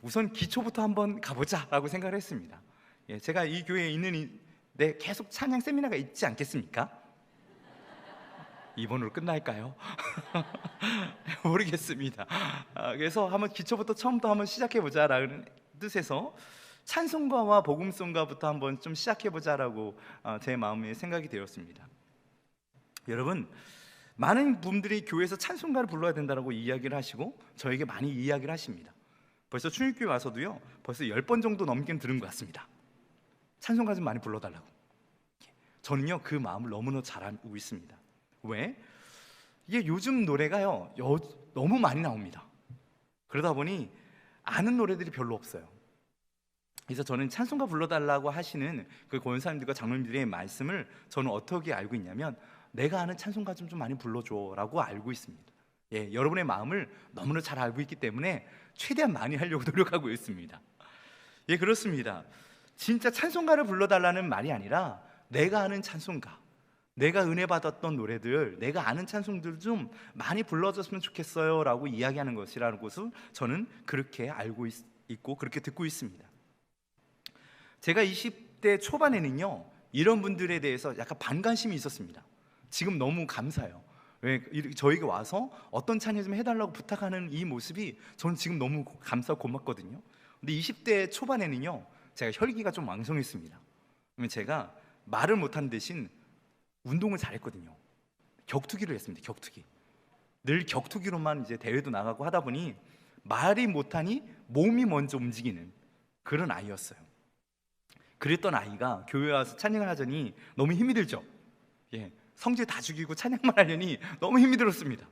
우선 기초부터 한번 가보자 라고 생각을 했습니다. 제가 이 교회에 있는데 계속 찬양 세미나가 있지 않겠습니까? 이번으로 끝날까요? 모르겠습니다. 그래서 한번 기초부터 처음부터 한번 시작해보자라는 뜻에서 찬송가와 복음송가부터 한번 좀 시작해보자라고 제 마음에 생각이 되었습니다. 여러분, 많은 분들이 교회에서 찬송가를 불러야 된다고 이야기를 하시고 저에게 많이 이야기를 하십니다. 벌써 충일교회 와서도요 벌써 10번 정도 넘긴 들은 것 같습니다. 찬송가 좀 많이 불러달라고. 저는요 그 마음을 너무나 잘 알고 있습니다. 왜? 이게 요즘 노래가요 너무 많이 나옵니다. 그러다 보니 아는 노래들이 별로 없어요. 그래서 저는 찬송가 불러달라고 하시는 그 권사님들과 장로님들의 말씀을 저는 어떻게 알고 있냐면, 내가 아는 찬송가 좀 많이 불러줘 라고 알고 있습니다. 여러분의 마음을 너무나 잘 알고 있기 때문에 최대한 많이 하려고 노력하고 있습니다. 그렇습니다. 진짜 찬송가를 불러달라는 말이 아니라 내가 아는 찬송가, 내가 은혜 받았던 노래들, 내가 아는 찬송들 좀 많이 불러줬으면 좋겠어요 라고 이야기하는 것이라는 것을 저는 그렇게 알고 있고 그렇게 듣고 있습니다. 제가 20대 초반에는요 이런 분들에 대해서 약간 반관심이 있었습니다. 지금 너무 감사해요. 왜 저에게 와서 어떤 찬양 좀 해달라고 부탁하는 이 모습이 저는 지금 너무 감사하고 고맙거든요. 근데 20대 초반에는요 제가 혈기가 좀 왕성했습니다. 그러면 제가 말을 못하는 대신 운동을 잘했거든요. 격투기를 했습니다. 격투기. 늘 격투기로만 이제 대회도 나가고 하다 보니 말이 못하니 몸이 먼저 움직이는 그런 아이였어요. 그랬던 아이가 교회 와서 찬양을 하자니 너무 힘이 들죠. 성질 다 죽이고 찬양만 하려니 너무 힘이 들었습니다.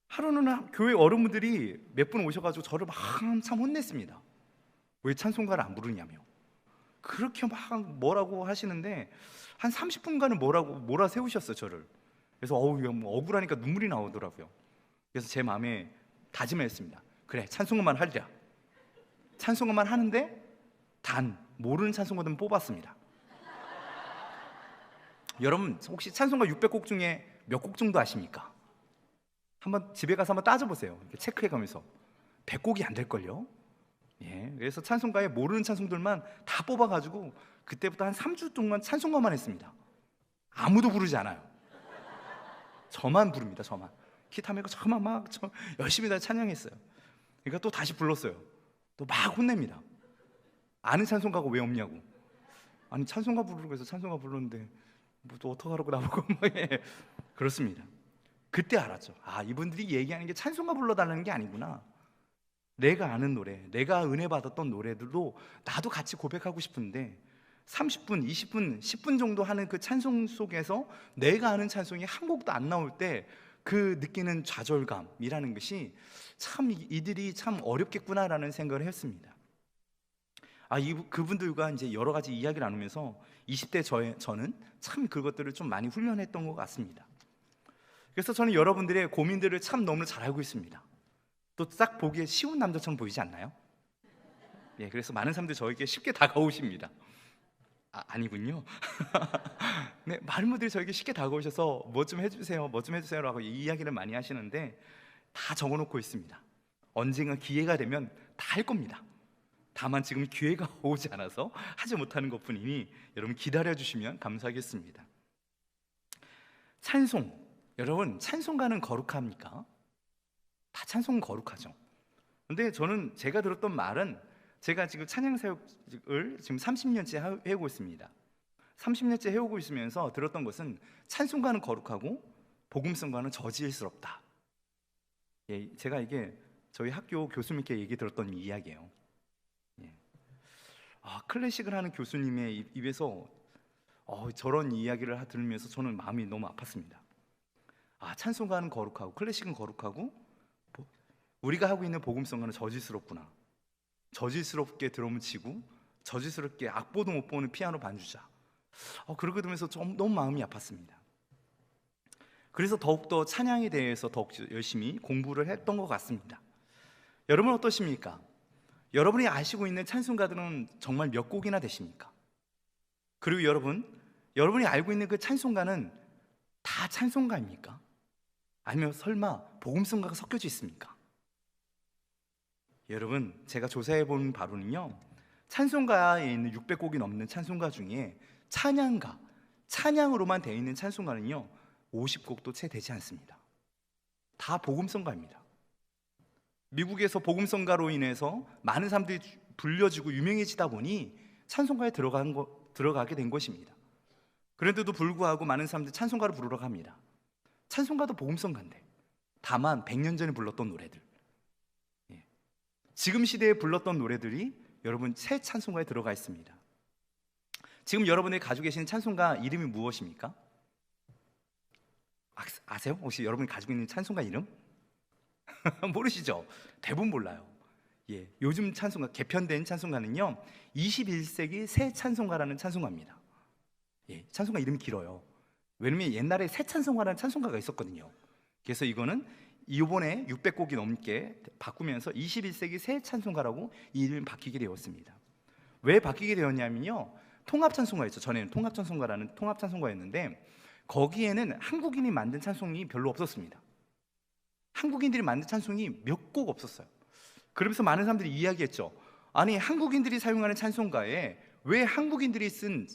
하루는 교회 어른분들이 몇 분 오셔가지고 저를 막 한참 혼냈습니다. 왜 찬송가를 안 부르냐며. 그렇게 막 뭐라고 하시는데 한 30분간은 몰아세우셨어요 저를. 그래서 뭐 억울하니까 눈물이 나오더라고요. 그래서 제 마음에 다짐을 했습니다. 그래, 찬송가만 하리라. 찬송가만 하는데 단 모르는 찬송가들은 뽑았습니다. 여러분 혹시 찬송가 600곡 중에 몇 곡 정도 아십니까? 한번 집에 가서 한번 따져보세요. 이렇게 체크해가면서 100곡이 안 될걸요. 그래서 찬송가에 모르는 찬송들만 다 뽑아가지고 그때부터 한 3주 동안 찬송가만 했습니다. 아무도 부르지 않아요. 저만 부릅니다. 저만 기타 메고 저만 막 열심히 다 찬양했어요. 그러니까 또 다시 불렀어요. 또 막 혼냅니다. 아는 찬송가가 왜 없냐고. 아니 찬송가 부르라고 해서 찬송가 불렀는데 뭐 또 어떡하라고 나보고 그렇습니다. 그때 알았죠. 이분들이 얘기하는 게 찬송가 불러달라는 게 아니구나. 내가 아는 노래, 내가 은혜 받았던 노래들도 나도 같이 고백하고 싶은데 30분, 20분, 10분 정도 하는 그 찬송 속에서 내가 아는 찬송이 한 곡도 안 나올 때 그 느끼는 좌절감이라는 것이 참 이들이 참 어렵겠구나라는 생각을 했습니다. 그분들과 이제 여러 가지 이야기를 나누면서 20대 저는 참 그것들을 좀 많이 훈련했던 것 같습니다. 그래서 저는 여러분들의 고민들을 참 너무 잘 알고 있습니다. 또 딱 보기에 쉬운 남자처럼 보이지 않나요? 예, 그래서 많은 사람들이 저에게 쉽게 다가오십니다. 아니군요. 네, 많은 분들이 저에게 쉽게 다가오셔서 뭐 좀 해주세요, 뭐 좀 해주세요라고 이야기를 많이 하시는데 다 적어놓고 있습니다. 언젠가 기회가 되면 다 할 겁니다. 다만 지금 기회가 오지 않아서 하지 못하는 것뿐이니 여러분 기다려주시면 감사하겠습니다. 찬송, 여러분 찬송가는 거룩합니까? 다 찬송은 거룩하죠. 근데 저는 제가 들었던 말은, 제가 지금 찬양사역을 지금 30년째 해오고 있습니다. 30년째 해오고 있으면서 들었던 것은 찬송가는 거룩하고 복음성가는 저질스럽다. 예, 제가 이게 저희 학교 교수님께 얘기 들었던 이야기예요. 예. 클래식을 하는 교수님의 입에서 저런 이야기를 들으면서 저는 마음이 너무 아팠습니다. 찬송가는 거룩하고 클래식은 거룩하고 우리가 하고 있는 복음성가는 저질스럽구나. 저질스럽게 드럼을 치고 저질스럽게 악보도 못 보는 피아노 반주자. 그러게 되면서 너무 마음이 아팠습니다. 그래서 더욱더 찬양에 대해서 더욱 열심히 공부를 했던 것 같습니다. 여러분 어떠십니까? 여러분이 아시고 있는 찬송가들은 정말 몇 곡이나 되십니까? 그리고 여러분이 알고 있는 그 찬송가는 다 찬송가입니까? 아니면 설마 복음성가가 섞여져 있습니까? 여러분, 제가 조사해 본 바로는요, 찬송가에 있는 600곡이 넘는 찬송가 중에 찬양으로만 되어 있는 찬송가는요 50곡도 채 되지 않습니다. 다 복음성가입니다. 미국에서 복음성가로 인해서 많은 사람들이 불려지고 유명해지다 보니 찬송가에 들어가게 된 것입니다. 그런데도 불구하고 많은 사람들이 찬송가를 부르러 갑니다. 찬송가도 복음성가인데 다만 100년 전에 불렀던 노래들, 지금 시대에 불렀던 노래들이 여러분 새 찬송가에 들어가 있습니다. 지금 여러분이 가지고 계시는 찬송가 이름이 무엇입니까? 아세요? 혹시 여러분이 가지고 있는 찬송가 이름? 모르시죠? 대부분 몰라요. 예, 요즘 찬송가, 개편된 찬송가는요 21세기 새 찬송가라는 찬송가입니다. 예, 찬송가 이름이 길어요. 왜냐면 옛날에 새 찬송가라는 찬송가가 있었거든요. 그래서 이거는 이번에 600곡이 넘게 바꾸면서 21세기 새 찬송가라고 이 이름이 바뀌게 되었습니다. 왜 바뀌게 되었냐면요, 통합찬송가였죠. 전에는 통합찬송가라는 통합찬송가였는데 거기에는 한국인이 만든 찬송이 별로 없었습니다. 한국인들이 만든 찬송이 몇 곡 없었어요. 그러면서 많은 사람들이 이야기했죠. 아니, 한국인들이 사용하는 찬송가에 왜 한국인들이 쓴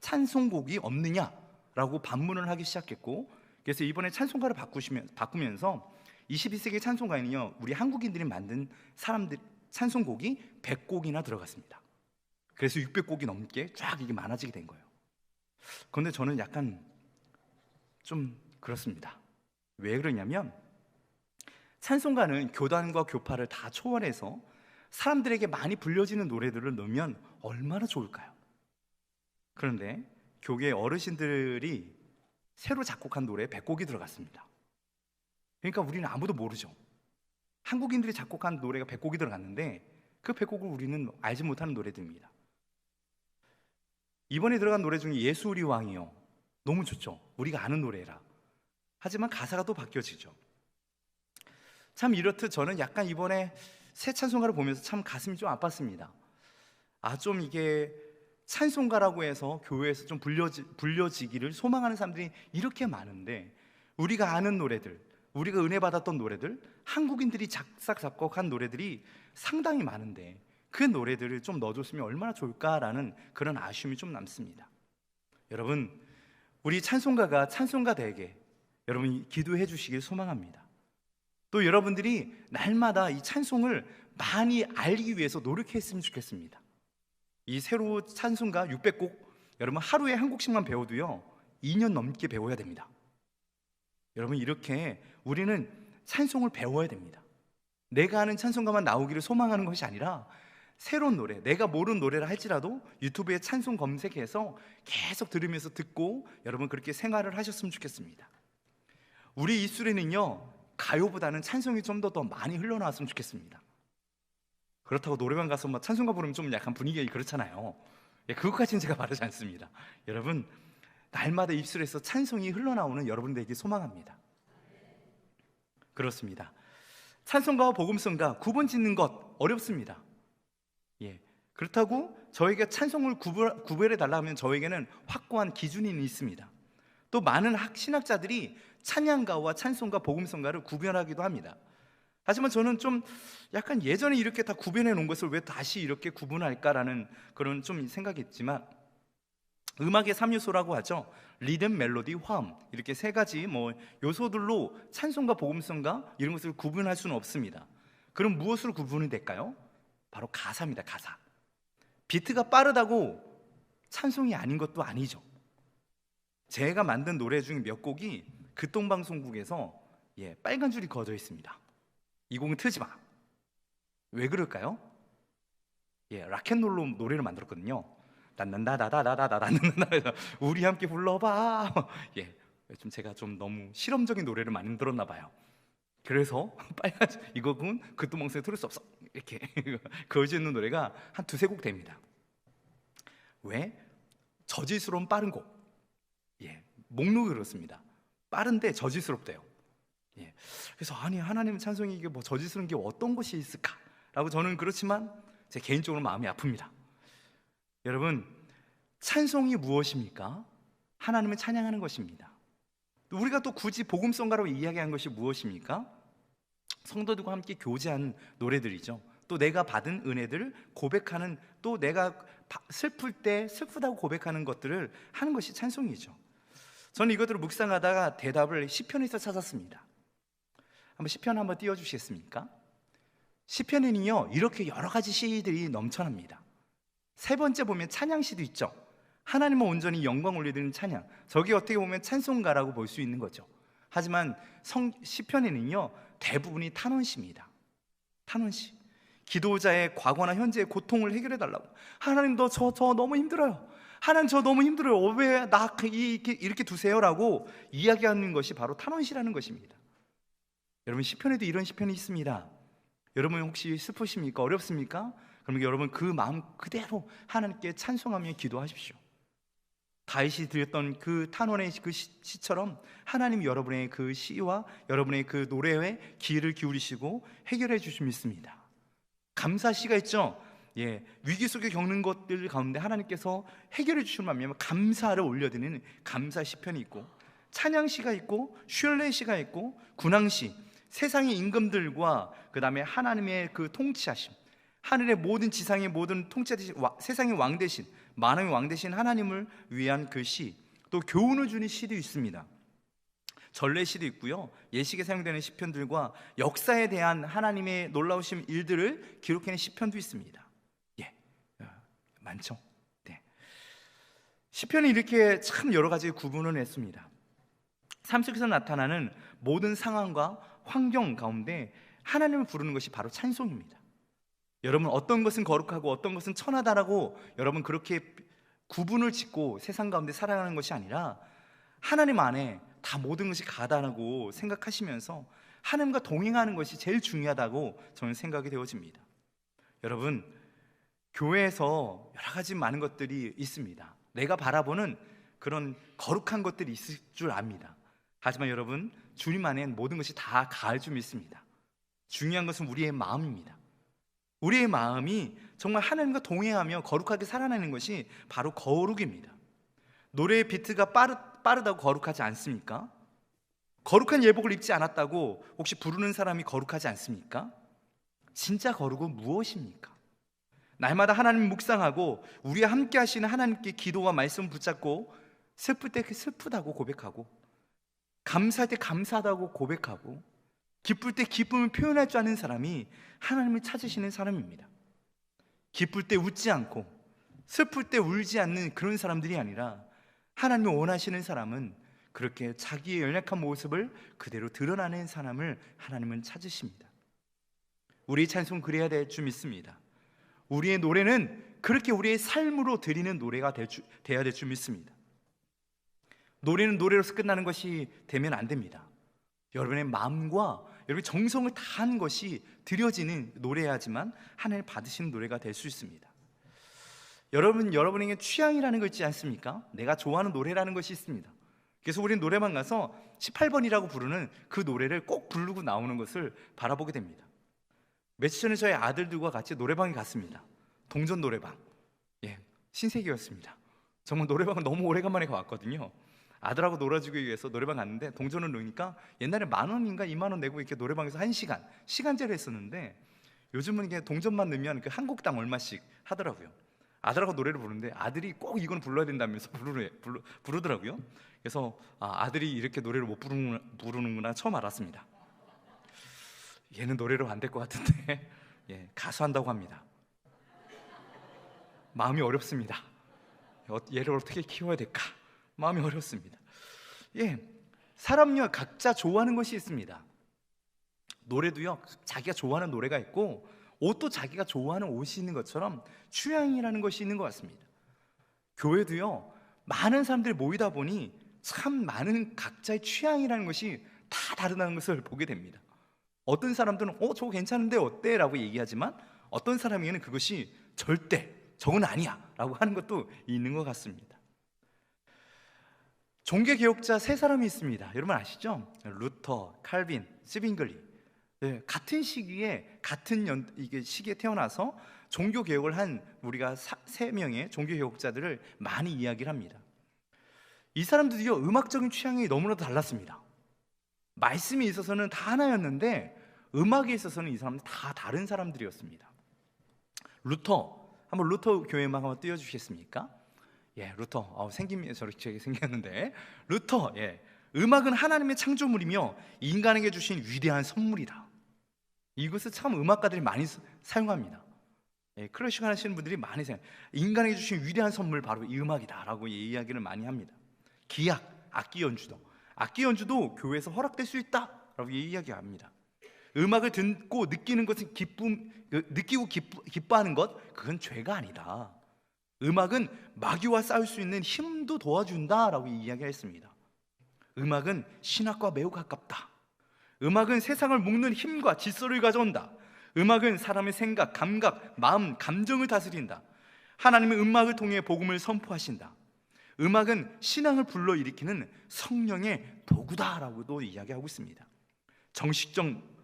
찬송곡이 없느냐라고 반문을 하기 시작했고, 그래서 이번에 찬송가를 바꾸면서 21세기 찬송가에는요 우리 한국인들이 만든 찬송곡이 100곡이나 들어갔습니다. 그래서 600곡이 넘게 쫙 이게 많아지게 된 거예요. 그런데 저는 약간 좀 그렇습니다. 왜 그러냐면 찬송가는 교단과 교파를 다 초월해서 사람들에게 많이 불려지는 노래들을 넣으면 얼마나 좋을까요? 그런데 교계 어르신들이 새로 작곡한 노래에 100곡이 들어갔습니다. 그러니까 우리는 아무도 모르죠. 한국인들이 작곡한 노래가 100곡이 들어갔는데 그 100곡을 우리는 알지 못하는 노래들입니다. 이번에 들어간 노래 중에 예수 우리 왕이요, 너무 좋죠. 우리가 아는 노래라. 하지만 가사가 또 바뀌어지죠. 참 이렇듯 저는 약간 이번에 새 찬송가를 보면서 참 가슴이 좀 아팠습니다. 좀 이게 찬송가라고 해서 교회에서 좀 불려지기를 소망하는 사람들이 이렇게 많은데 우리가 아는 노래들, 우리가 은혜 받았던 노래들, 한국인들이 작곡한 노래들이 상당히 많은데 그 노래들을 좀 넣어줬으면 얼마나 좋을까라는 그런 아쉬움이 좀 남습니다. 여러분, 우리 찬송가가 찬송가 되게 여러분이 기도해 주시길 소망합니다. 또 여러분들이 날마다 이 찬송을 많이 알기 위해서 노력했으면 좋겠습니다. 이 새로 찬송가 600곡 여러분 하루에 한 곡씩만 배워도요 2년 넘게 배워야 됩니다. 여러분, 이렇게 우리는 찬송을 배워야 됩니다. 내가 아는 찬송가만 나오기를 소망하는 것이 아니라 새로운 노래, 내가 모르는 노래를 할지라도 유튜브에 찬송 검색해서 계속 들으면서 듣고 여러분 그렇게 생활을 하셨으면 좋겠습니다. 우리 입술에는요 가요보다는 찬송이 좀 더 많이 흘러나왔으면 좋겠습니다. 그렇다고 노래방 가서 막 찬송가 부르면 좀 약간 분위기가 그렇잖아요. 그것까지는 제가 바라지 않습니다. 여러분, 날마다 입술에서 찬송이 흘러나오는 여러분들에게 소망합니다. 그렇습니다. 찬송가와 복음성가 구분 짓는 것 어렵습니다. 예. 그렇다고 저희가 찬송을 구별해 달라 하면 저에게는 확고한 기준이 있습니다. 또 많은 신학자들이 찬양가와 찬송가, 복음성가를 구별하기도 합니다. 하지만 저는 좀 약간 예전에 이렇게 다 구별해 놓은 것을 왜 다시 이렇게 구분할까라는 그런 좀 생각이 있지만, 음악의 3요소라고 하죠. 리듬, 멜로디, 화음, 이렇게 세 가지 요소들로 찬송가, 복음성가 이런 것을 구분할 수는 없습니다. 그럼 무엇으로 구분이 될까요? 바로 가사입니다. 가사. 비트가 빠르다고 찬송이 아닌 것도 아니죠. 제가 만든 노래 중에 몇 곡이 극동방송국에서 빨간 줄이 그어져 있습니다. 이 곡은 트지 마. 왜 그럴까요? 락앤롤로 노래를 만들었거든요. 난난다다다다다다다 우리 함께 불러봐. 좀 제가 좀 너무 실험적인 노래를 만들었나 봐요. 그래서 빨간 이 곡은 극동방송에 틀을 수 없어. 이렇게 그어져 있는 노래가 한 두세 곡 됩니다. 왜? 저질스러운 빠른 곡. 목록이 그렇습니다. 빠른데 저질스럽대요. 그래서 아니, 하나님의 찬송이 이게 저질스러운 게 어떤 것이 있을까라고 저는 그렇지만 제 개인적으로 마음이 아픕니다. 여러분, 찬송이 무엇입니까? 하나님을 찬양하는 것입니다. 우리가 또 굳이 복음성가로 이야기한 것이 무엇입니까? 성도들과 함께 교제하는 노래들이죠. 또 내가 받은 은혜들을 고백하는, 또 내가 슬플 때 슬프다고 고백하는 것들을 하는 것이 찬송이죠. 저는 이것들을 묵상하다가 대답을 시편에서 찾았습니다. 한번 시편 한번 띄워주시겠습니까? 시편에는요 이렇게 여러 가지 시들이 넘쳐납니다. 세 번째 보면 찬양시도 있죠. 하나님은 온전히 영광 올려드리는 찬양, 저게 어떻게 보면 찬송가라고 볼 수 있는 거죠. 하지만 시편에는요 대부분이 탄원시입니다. 탄원시. 기도자의 과거나 현재의 고통을 해결해 달라고. 하나님 저 너무 힘들어요. 하나님 저 너무 힘들어요. 왜 나 이렇게 두세요라고 이야기하는 것이 바로 탄원시라는 것입니다. 여러분, 시편에도 이런 시편이 있습니다. 여러분 혹시 슬프십니까? 어렵습니까? 그러면 여러분 그 마음 그대로 하나님께 찬송하며 기도하십시오. 다윗이 드렸던 그 탄원의 그 시처럼 하나님 여러분의 그 시와 여러분의 그 노래에 귀를 기울이시고 해결해 주실 믿습니다. 감사시가 있죠. 위기 속에 겪는 것들 가운데 하나님께서 해결해 주시는 반면에 감사를 올려드리는 감사 시편이 있고, 찬양시가 있고, 슐레시가 있고, 군왕시, 세상의 임금들과 그 다음에 하나님의 그 통치하심, 하늘의 모든 지상의 모든 통치하신 세상의 왕 대신, 만왕의 왕 대신 하나님을 위한 그 시, 또 교훈을 주는 시도 있습니다. 전래시도 있고요. 예식에 사용되는 시편들과 역사에 대한 하나님의 놀라우신 일들을 기록해낸 시편도 있습니다. 많죠. 시편이 이렇게 참 여러 가지 구분을 했습니다. 삶 속에서 나타나는 모든 상황과 환경 가운데 하나님을 부르는 것이 바로 찬송입니다. 여러분, 어떤 것은 거룩하고 어떤 것은 천하다라고 여러분 그렇게 구분을 짓고 세상 가운데 살아가는 것이 아니라 하나님 안에 다 모든 것이 가다라고 생각하시면서 하나님과 동행하는 것이 제일 중요하다고 저는 생각이 되어집니다. 여러분, 교회에서 여러 가지 많은 것들이 있습니다. 내가 바라보는 그런 거룩한 것들이 있을 줄 압니다. 하지만 여러분, 주님 안엔 모든 것이 다 가할 줄 믿습니다. 중요한 것은 우리의 마음입니다. 우리의 마음이 정말 하나님과 동행하며 거룩하게 살아내는 것이 바로 거룩입니다. 노래의 비트가 빠르다고 거룩하지 않습니까? 거룩한 예복을 입지 않았다고 혹시 부르는 사람이 거룩하지 않습니까? 진짜 거룩은 무엇입니까? 날마다 하나님 묵상하고 우리와 함께 하시는 하나님께 기도와 말씀 붙잡고, 슬플 때 슬프다고 고백하고, 감사할 때 감사하다고 고백하고, 기쁠 때 기쁨을 표현할 줄 아는 사람이 하나님을 찾으시는 사람입니다. 기쁠 때 웃지 않고 슬플 때 울지 않는 그런 사람들이 아니라 하나님이 원하시는 사람은 그렇게 자기의 연약한 모습을 그대로 드러나는 사람을 하나님은 찾으십니다. 우리 찬송 그래야 될 줄 믿습니다. 우리의 노래는 그렇게 우리의 삶으로 드리는 노래가 돼야 될 줄 믿습니다. 노래는 노래로서 끝나는 것이 되면 안 됩니다. 여러분의 마음과 여러분의 정성을 다한 것이 드려지는 노래야지만 하나님 받으시는 노래가 될 수 있습니다. 여러분에게 취향이라는 거 있지 않습니까? 내가 좋아하는 노래라는 것이 있습니다. 그래서 우리는 노래방 가서 18번이라고 부르는 그 노래를 꼭 부르고 나오는 것을 바라보게 됩니다. 며칠 전에 저희 아들들과 같이 노래방에 갔습니다. 동전 노래방. 신세계였습니다. 정말 노래방은 너무 오래간만에 가왔거든요. 아들하고 놀아주기 위해서 노래방 갔는데 동전을 넣으니까 옛날에 10,000원인가 20,000원 내고 이렇게 노래방에서 1시간 시간제를 했었는데 요즘은 이게 동전만 넣으면 그 한 곡당 얼마씩 하더라고요. 아들하고 노래를 부르는데 아들이 꼭 이건 불러야 된다면서 부르더라고요. 그래서 아들이 이렇게 노래를 못 부르는구나 처음 알았습니다. 얘는 노래로 안 될 것 같은데 가수한다고 합니다. 마음이 어렵습니다. 얘를 어떻게 키워야 될까? 마음이 어렵습니다. 사람요 각자 좋아하는 것이 있습니다. 노래도요 자기가 좋아하는 노래가 있고 옷도 자기가 좋아하는 옷이 있는 것처럼 취향이라는 것이 있는 것 같습니다. 교회도요 많은 사람들이 모이다 보니 참 많은 각자의 취향이라는 것이 다 다르다는 것을 보게 됩니다. 어떤 사람들은 저거 괜찮은데 어때? 라고 얘기하지만 어떤 사람에게는 그것이 절대 저건 아니야 라고 하는 것도 있는 것 같습니다. 종교개혁자 세 사람이 있습니다. 여러분 아시죠? 루터, 칼빈, 쯔빙글리. 같은 시기에 이게 시기에 태어나서 종교개혁을 한 우리가 세 명의 종교개혁자들을 많이 이야기를 합니다. 이 사람들이요 음악적인 취향이 너무나도 달랐습니다. 말씀에 있어서는 다 하나였는데 음악에 있어서는 이 사람들 다 다른 사람들이었습니다. 한번 루터 교회 음악 한번 띄워주시겠습니까? 루터 생김이 저렇게 생겼는데 루터 음악은 하나님의 창조물이며 인간에게 주신 위대한 선물이다. 이것을 참 음악가들이 많이 사용합니다. 클래식 하시는 분들이 많이 인간에게 주신 위대한 선물 바로 이 음악이다 라고 이야기를 많이 합니다. 기악, 악기 연주도 교회에서 허락될 수 있다 라고 이야기합니다. 음악을 듣고 느끼는 것은 느끼고 기뻐하는 것 그건 죄가 아니다. 음악은 마귀와 싸울 수 있는 힘도 도와준다 라고 이야기했습니다. 음악은 신학과 매우 가깝다. 음악은 세상을 묶는 힘과 질서를 가져온다. 음악은 사람의 생각, 감각, 마음, 감정을 다스린다. 하나님의 음악을 통해 복음을 선포하신다. 음악은 신앙을 불러일으키는 성령의 도구다라고도 이야기하고 있습니다. 정식적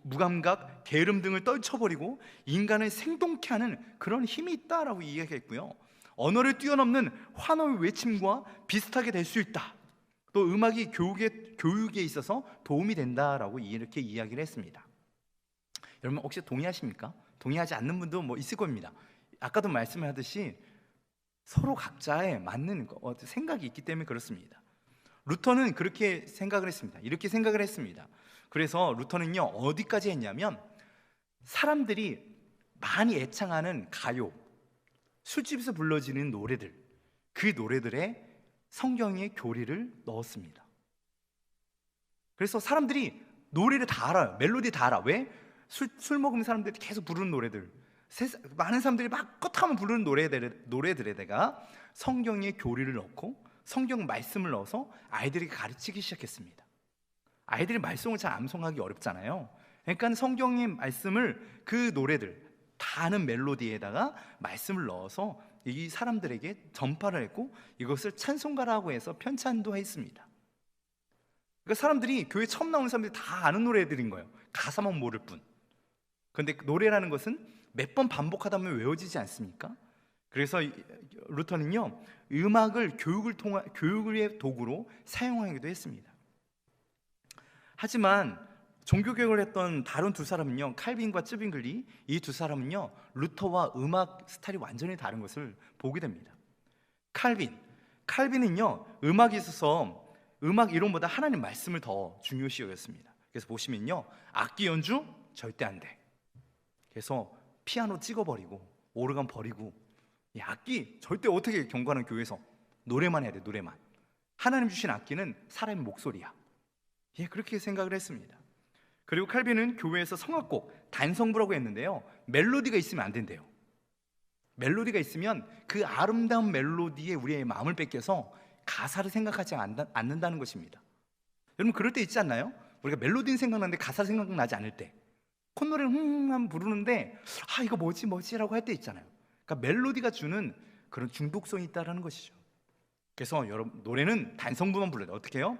무감각, 게으름 등을 떨쳐버리고 인간을 생동케 하는 그런 힘이 있다라고 이야기했고요. 언어를 뛰어넘는 환호의 외침과 비슷하게 될 수 있다. 또 음악이 교육에 있어서 도움이 된다라고 이렇게 이야기를 했습니다. 여러분 혹시 동의하십니까? 동의하지 않는 분도 있을 겁니다. 아까도 말씀하듯이 서로 각자의 맞는 생각이 있기 때문에 그렇습니다. 루터는 그렇게 생각을 했습니다. 이렇게 생각을 했습니다. 그래서 루터는요 어디까지 했냐면 사람들이 많이 애창하는 가요, 술집에서 불러지는 노래들, 그 노래들에 성경의 교리를 넣었습니다. 그래서 사람들이 노래를 다 알아요. 멜로디 다 알아. 왜? 술 먹으면 사람들이 계속 부르는 노래들, 많은 사람들이 막 껏하면 부르는 노래들에다가 성경의 교리를 넣고 성경 말씀을 넣어서 아이들에게 가르치기 시작했습니다. 아이들이 말씀을 잘 암송하기 어렵잖아요. 그러니까 성경의 말씀을 그 노래들 다 아는 멜로디에다가 말씀을 넣어서 이 사람들에게 전파를 했고 이것을 찬송가라고 해서 편찬도 했습니다. 그러니까 사람들이 교회 처음 나오는 사람들이 다 아는 노래들인 거예요. 가사만 모를 뿐. 그런데 노래라는 것은 몇 번 반복하다 보면 외워지지 않습니까? 그래서 루터는요 음악을 교육의 도구로 사용하기도 했습니다. 하지만 종교개혁을 했던 다른 두 사람은요 칼빈과 쯔빙글리, 이 두 사람은요 루터와 음악 스타일이 완전히 다른 것을 보게 됩니다. 칼빈은요 음악에 있어서 음악 이론보다 하나님 말씀을 더 중요시 여겼습니다. 그래서 보시면요 악기 연주 절대 안 돼. 그래서 피아노 찍어버리고 오르간 버리고 이 악기 절대 어떻게 경건한 교회에서 노래만 해야 돼. 노래만. 하나님 주신 악기는 사람의 목소리야. 그렇게 생각을 했습니다. 그리고 칼빈은 교회에서 성악곡, 단성부라고 했는데요 멜로디가 있으면 안 된대요. 멜로디가 있으면 그 아름다운 멜로디에 우리의 마음을 뺏겨서 가사를 생각하지 않는다는 것입니다. 여러분 그럴 때 있지 않나요? 우리가 멜로디는 생각나는데 가사 생각나지 않을 때 콧노래를 하면 부르는데 이거 뭐지라고 할 때 있잖아요. 그러니까 멜로디가 주는 그런 중독성이 있다는 것이죠. 그래서 여러분 노래는 단성부만 불러야 돼요. 어떻게 해요?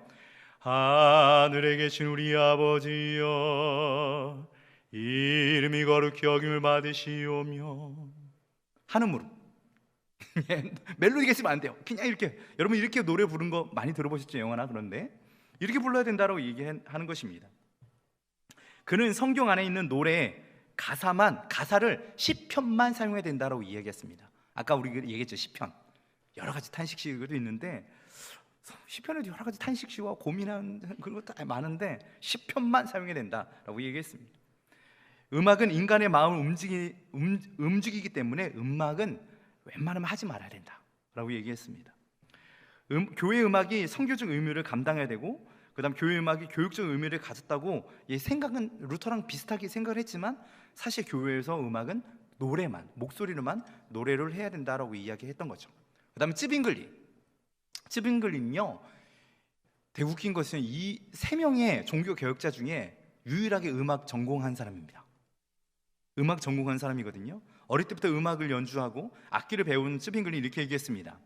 하늘에 계신 우리 아버지여 이름이 거룩히 여김을 받으시오며 한음으로. 멜로디가 있으면 안 돼요. 그냥 이렇게, 여러분 이렇게 노래 부른 거 많이 들어보셨죠? 영화나. 그런데 이렇게 불러야 된다라고 얘기하는 것입니다. 그는 성경 안에 있는 노래 가사를 시편만 사용해야 된다라고 이야기했습니다. 아까 우리 얘기했죠, 시편. 여러 가지 탄식시도 있는데 시편에도 여러 가지 탄식시와 고민하는 그런 것도 많은데 시편만 사용해야 된다라고 얘기했습니다. 음악은 인간의 마음을 움직이기 때문에 음악은 웬만하면 하지 말아야 된다라고 얘기했습니다. 교회 음악이 선교적 의무를 감당해야 되고, 그다음 교회 음악이 교육적 의미를 가졌다고 생각은 루터랑 비슷하게 생각을 했지만, 사실 교회에서 음악은 노래만, 목소리로만 노래를 해야 된다라고 이야기했던 거죠. 그다음에 찌빙글린요, 되게 웃긴 것은 이 세 명의 종교 개혁자 중에 유일하게 음악 전공한 사람입니다. 음악 전공한 사람이거든요. 어릴 때부터 음악을 연주하고 악기를 배운 찌빙글린 이렇게 얘기했습니다.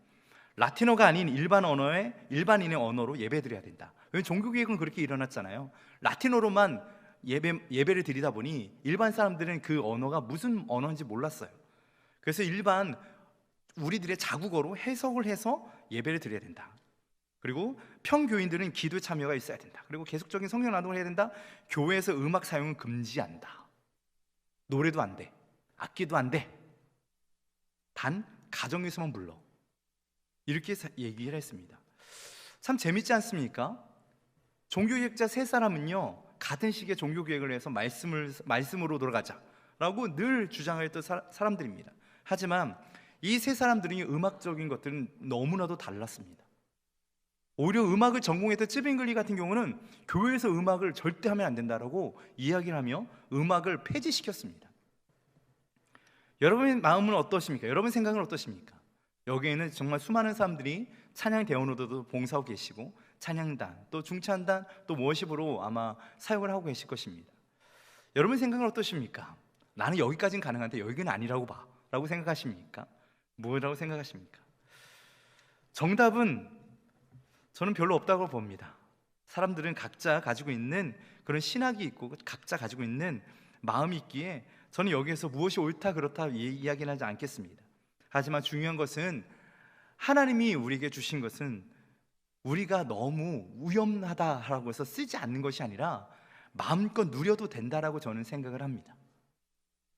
라틴어가 아닌 일반인의 언어로 예배드려야 된다. 왜냐하면 종교개혁은 그렇게 일어났잖아요. 라틴어로만 예배를 드리다 보니 일반 사람들은 그 언어가 무슨 언어인지 몰랐어요. 그래서 일반 우리들의 자국어로 해석을 해서 예배를 드려야 된다. 그리고 평교인들은 기도에 참여가 있어야 된다. 그리고 계속적인 성경 나눔을 해야 된다. 교회에서 음악 사용은 금지한다. 노래도 안 돼, 악기도 안 돼, 단 가정에서만 불러. 이렇게 얘기를 했습니다. 참 재밌지 않습니까? 종교개혁자 세 사람은요, 같은 시기에 종교개혁을 해서 말씀으로 돌아가자라고 늘 주장했던 사람들입니다. 하지만 이 세 사람들이 음악적인 것들은 너무나도 달랐습니다. 오히려 음악을 전공했던 찌빙글리 같은 경우는 교회에서 음악을 절대 하면 안 된다라고 이야기를 하며 음악을 폐지시켰습니다. 여러분의 마음은 어떠십니까? 여러분 생각은 어떠십니까? 여기에는 정말 수많은 사람들이 찬양 대원으로도 봉사하고 계시고, 찬양단, 또 중찬단, 또 워십으로 아마 사역을 하고 계실 것입니다. 여러분 생각은 어떠십니까? 나는 여기까지는 가능한데 여기는 아니라고 봐 라고 생각하십니까? 뭐라고 생각하십니까? 정답은 저는 별로 없다고 봅니다. 사람들은 각자 가지고 있는 그런 신학이 있고 각자 가지고 있는 마음이 있기에 저는 여기에서 무엇이 옳다 그렇다 이야기는 하지 않겠습니다. 하지만 중요한 것은 하나님이 우리에게 주신 것은 우리가 너무 위험하다라고 해서 쓰지 않는 것이 아니라 마음껏 누려도 된다라고 저는 생각을 합니다.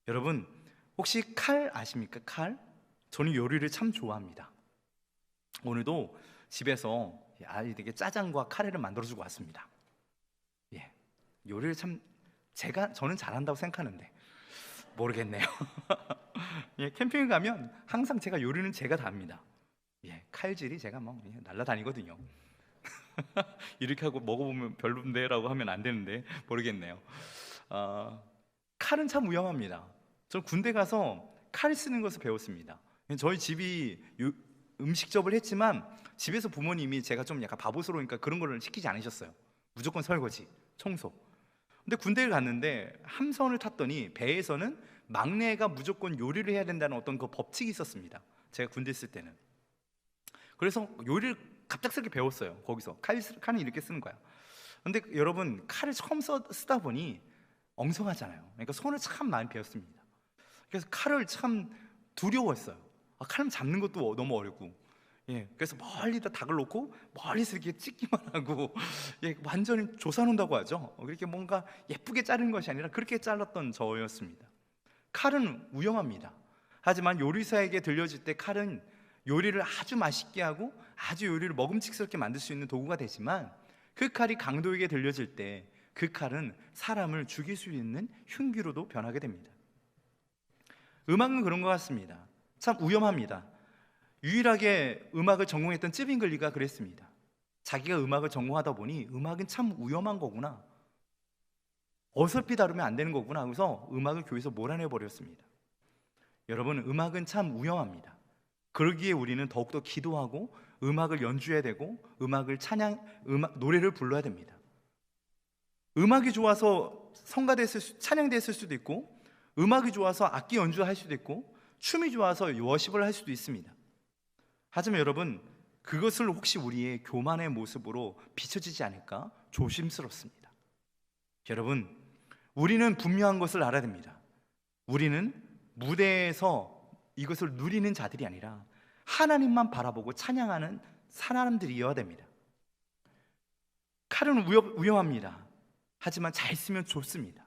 여러분 혹시 칼 아십니까? 칼? 저는 요리를 참 좋아합니다. 오늘도 집에서 아이들에게 짜장과 카레를 만들어주고 왔습니다. 요리를 참 저는 잘한다고 생각하는데 모르겠네요. 캠핑을 가면 항상 제가 요리는 제가 다 합니다. 칼질이 제가 날라다니거든요. 이렇게 하고 먹어보면 별론데라고 하면 안 되는데 모르겠네요. 칼은 참 위험합니다. 저는 군대 가서 칼 쓰는 것을 배웠습니다. 저희 집이 음식점을 했지만 집에서 부모님이 제가 좀 약간 바보스러우니까 그런 거를 시키지 않으셨어요. 무조건 설거지, 청소. 근데 군대를 갔는데 함선을 탔더니 배에서는 막내가 무조건 요리를 해야 된다는 어떤 그 법칙이 있었습니다. 제가 군대 있을 때는. 그래서 요리를 갑작스럽게 배웠어요. 거기서 칼은 이렇게 쓰는 거야. 근데 여러분 칼을 처음 쓰다 보니 엉성하잖아요. 그러니까 손을 참 많이 배웠습니다. 그래서 칼을 참 두려워했어요. 칼을 잡는 것도 너무 어렵고, 그래서 멀리다 닭을 놓고 멀리서 이렇게 찍기만 하고, 완전히 조사놓는다고 하죠. 그렇게 뭔가 예쁘게 자르는 것이 아니라 그렇게 잘랐던 저였습니다. 칼은 위험합니다. 하지만 요리사에게 들려질 때 칼은 요리를 아주 맛있게 하고 아주 요리를 먹음직스럽게 만들 수 있는 도구가 되지만, 그 칼이 강도에게 들려질 때 그 칼은 사람을 죽일 수 있는 흉기로도 변하게 됩니다. 음악은 그런 것 같습니다. 참 위험합니다. 유일하게 음악을 전공했던 찌빙글리가 그랬습니다. 자기가 음악을 전공하다 보니 음악은 참 위험한 거구나, 어설피 다루면 안 되는 거구나 하고서 음악을 교회에서 몰아내버렸습니다. 여러분 음악은 참 위험합니다. 그러기에 우리는 더욱더 기도하고 음악을 연주해야 되고 노래를 불러야 됩니다. 음악이 좋아서 찬양됐을 수도 있고, 음악이 좋아서 악기 연주할 수도 있고, 춤이 좋아서 워십을 할 수도 있습니다. 하지만 여러분 그것을 혹시 우리의 교만의 모습으로 비춰지지 않을까 조심스럽습니다. 여러분 우리는 분명한 것을 알아야 됩니다. 우리는 무대에서 이것을 누리는 자들이 아니라 하나님만 바라보고 찬양하는 사람들이어야 됩니다. 칼은 위험합니다. 하지만 잘 쓰면 좋습니다.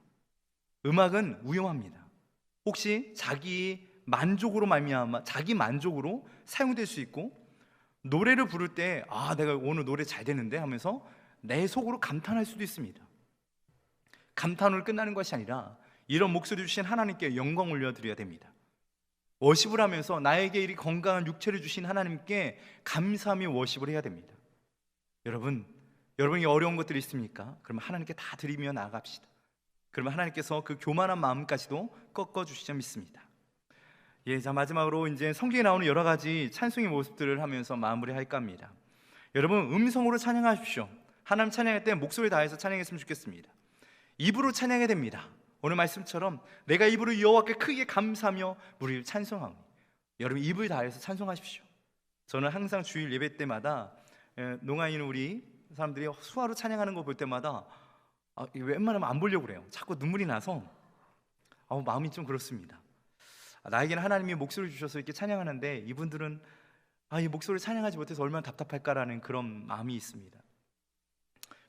음악은 위험합니다. 혹시 자기 만족으로 말미암아 자기 만족으로 사용될 수 있고, 노래를 부를 때 내가 오늘 노래 잘 되는데 하면서 내 속으로 감탄할 수도 있습니다. 감탄으로 끝나는 것이 아니라 이런 목소리 주신 하나님께 영광 올려드려야 됩니다. 워십을 하면서 나에게 이 건강한 육체를 주신 하나님께 감사하며 워십을 해야 됩니다. 여러분이 어려운 것들이 있습니까? 그러면 하나님께 다 드리며 나아갑시다. 그러면 하나님께서 그 교만한 마음까지도 꺾어주시자 믿습니다. 자, 마지막으로 이제 성경에 나오는 여러 가지 찬송의 모습들을 하면서 마무리할까 합니다. 여러분, 음성으로 찬양하십시오. 하나님 찬양할 때 목소리 다해서 찬양했으면 좋겠습니다. 입으로 찬양해야 됩니다. 오늘 말씀처럼 내가 입으로 여호와께 크게 감사하며 무리를 찬송하오니, 여러분 입을 다해서 찬송하십시오. 저는 항상 주일 예배 때마다 농아에 있는 우리 사람들이 수화로 찬양하는 거 볼 때마다 웬만하면 안 보려고 그래요. 자꾸 눈물이 나서 마음이 좀 그렇습니다. 나에게는 하나님이 목소리를 주셔서 이렇게 찬양하는데 이분들은 이 목소리를 찬양하지 못해서 얼마나 답답할까라는 그런 마음이 있습니다.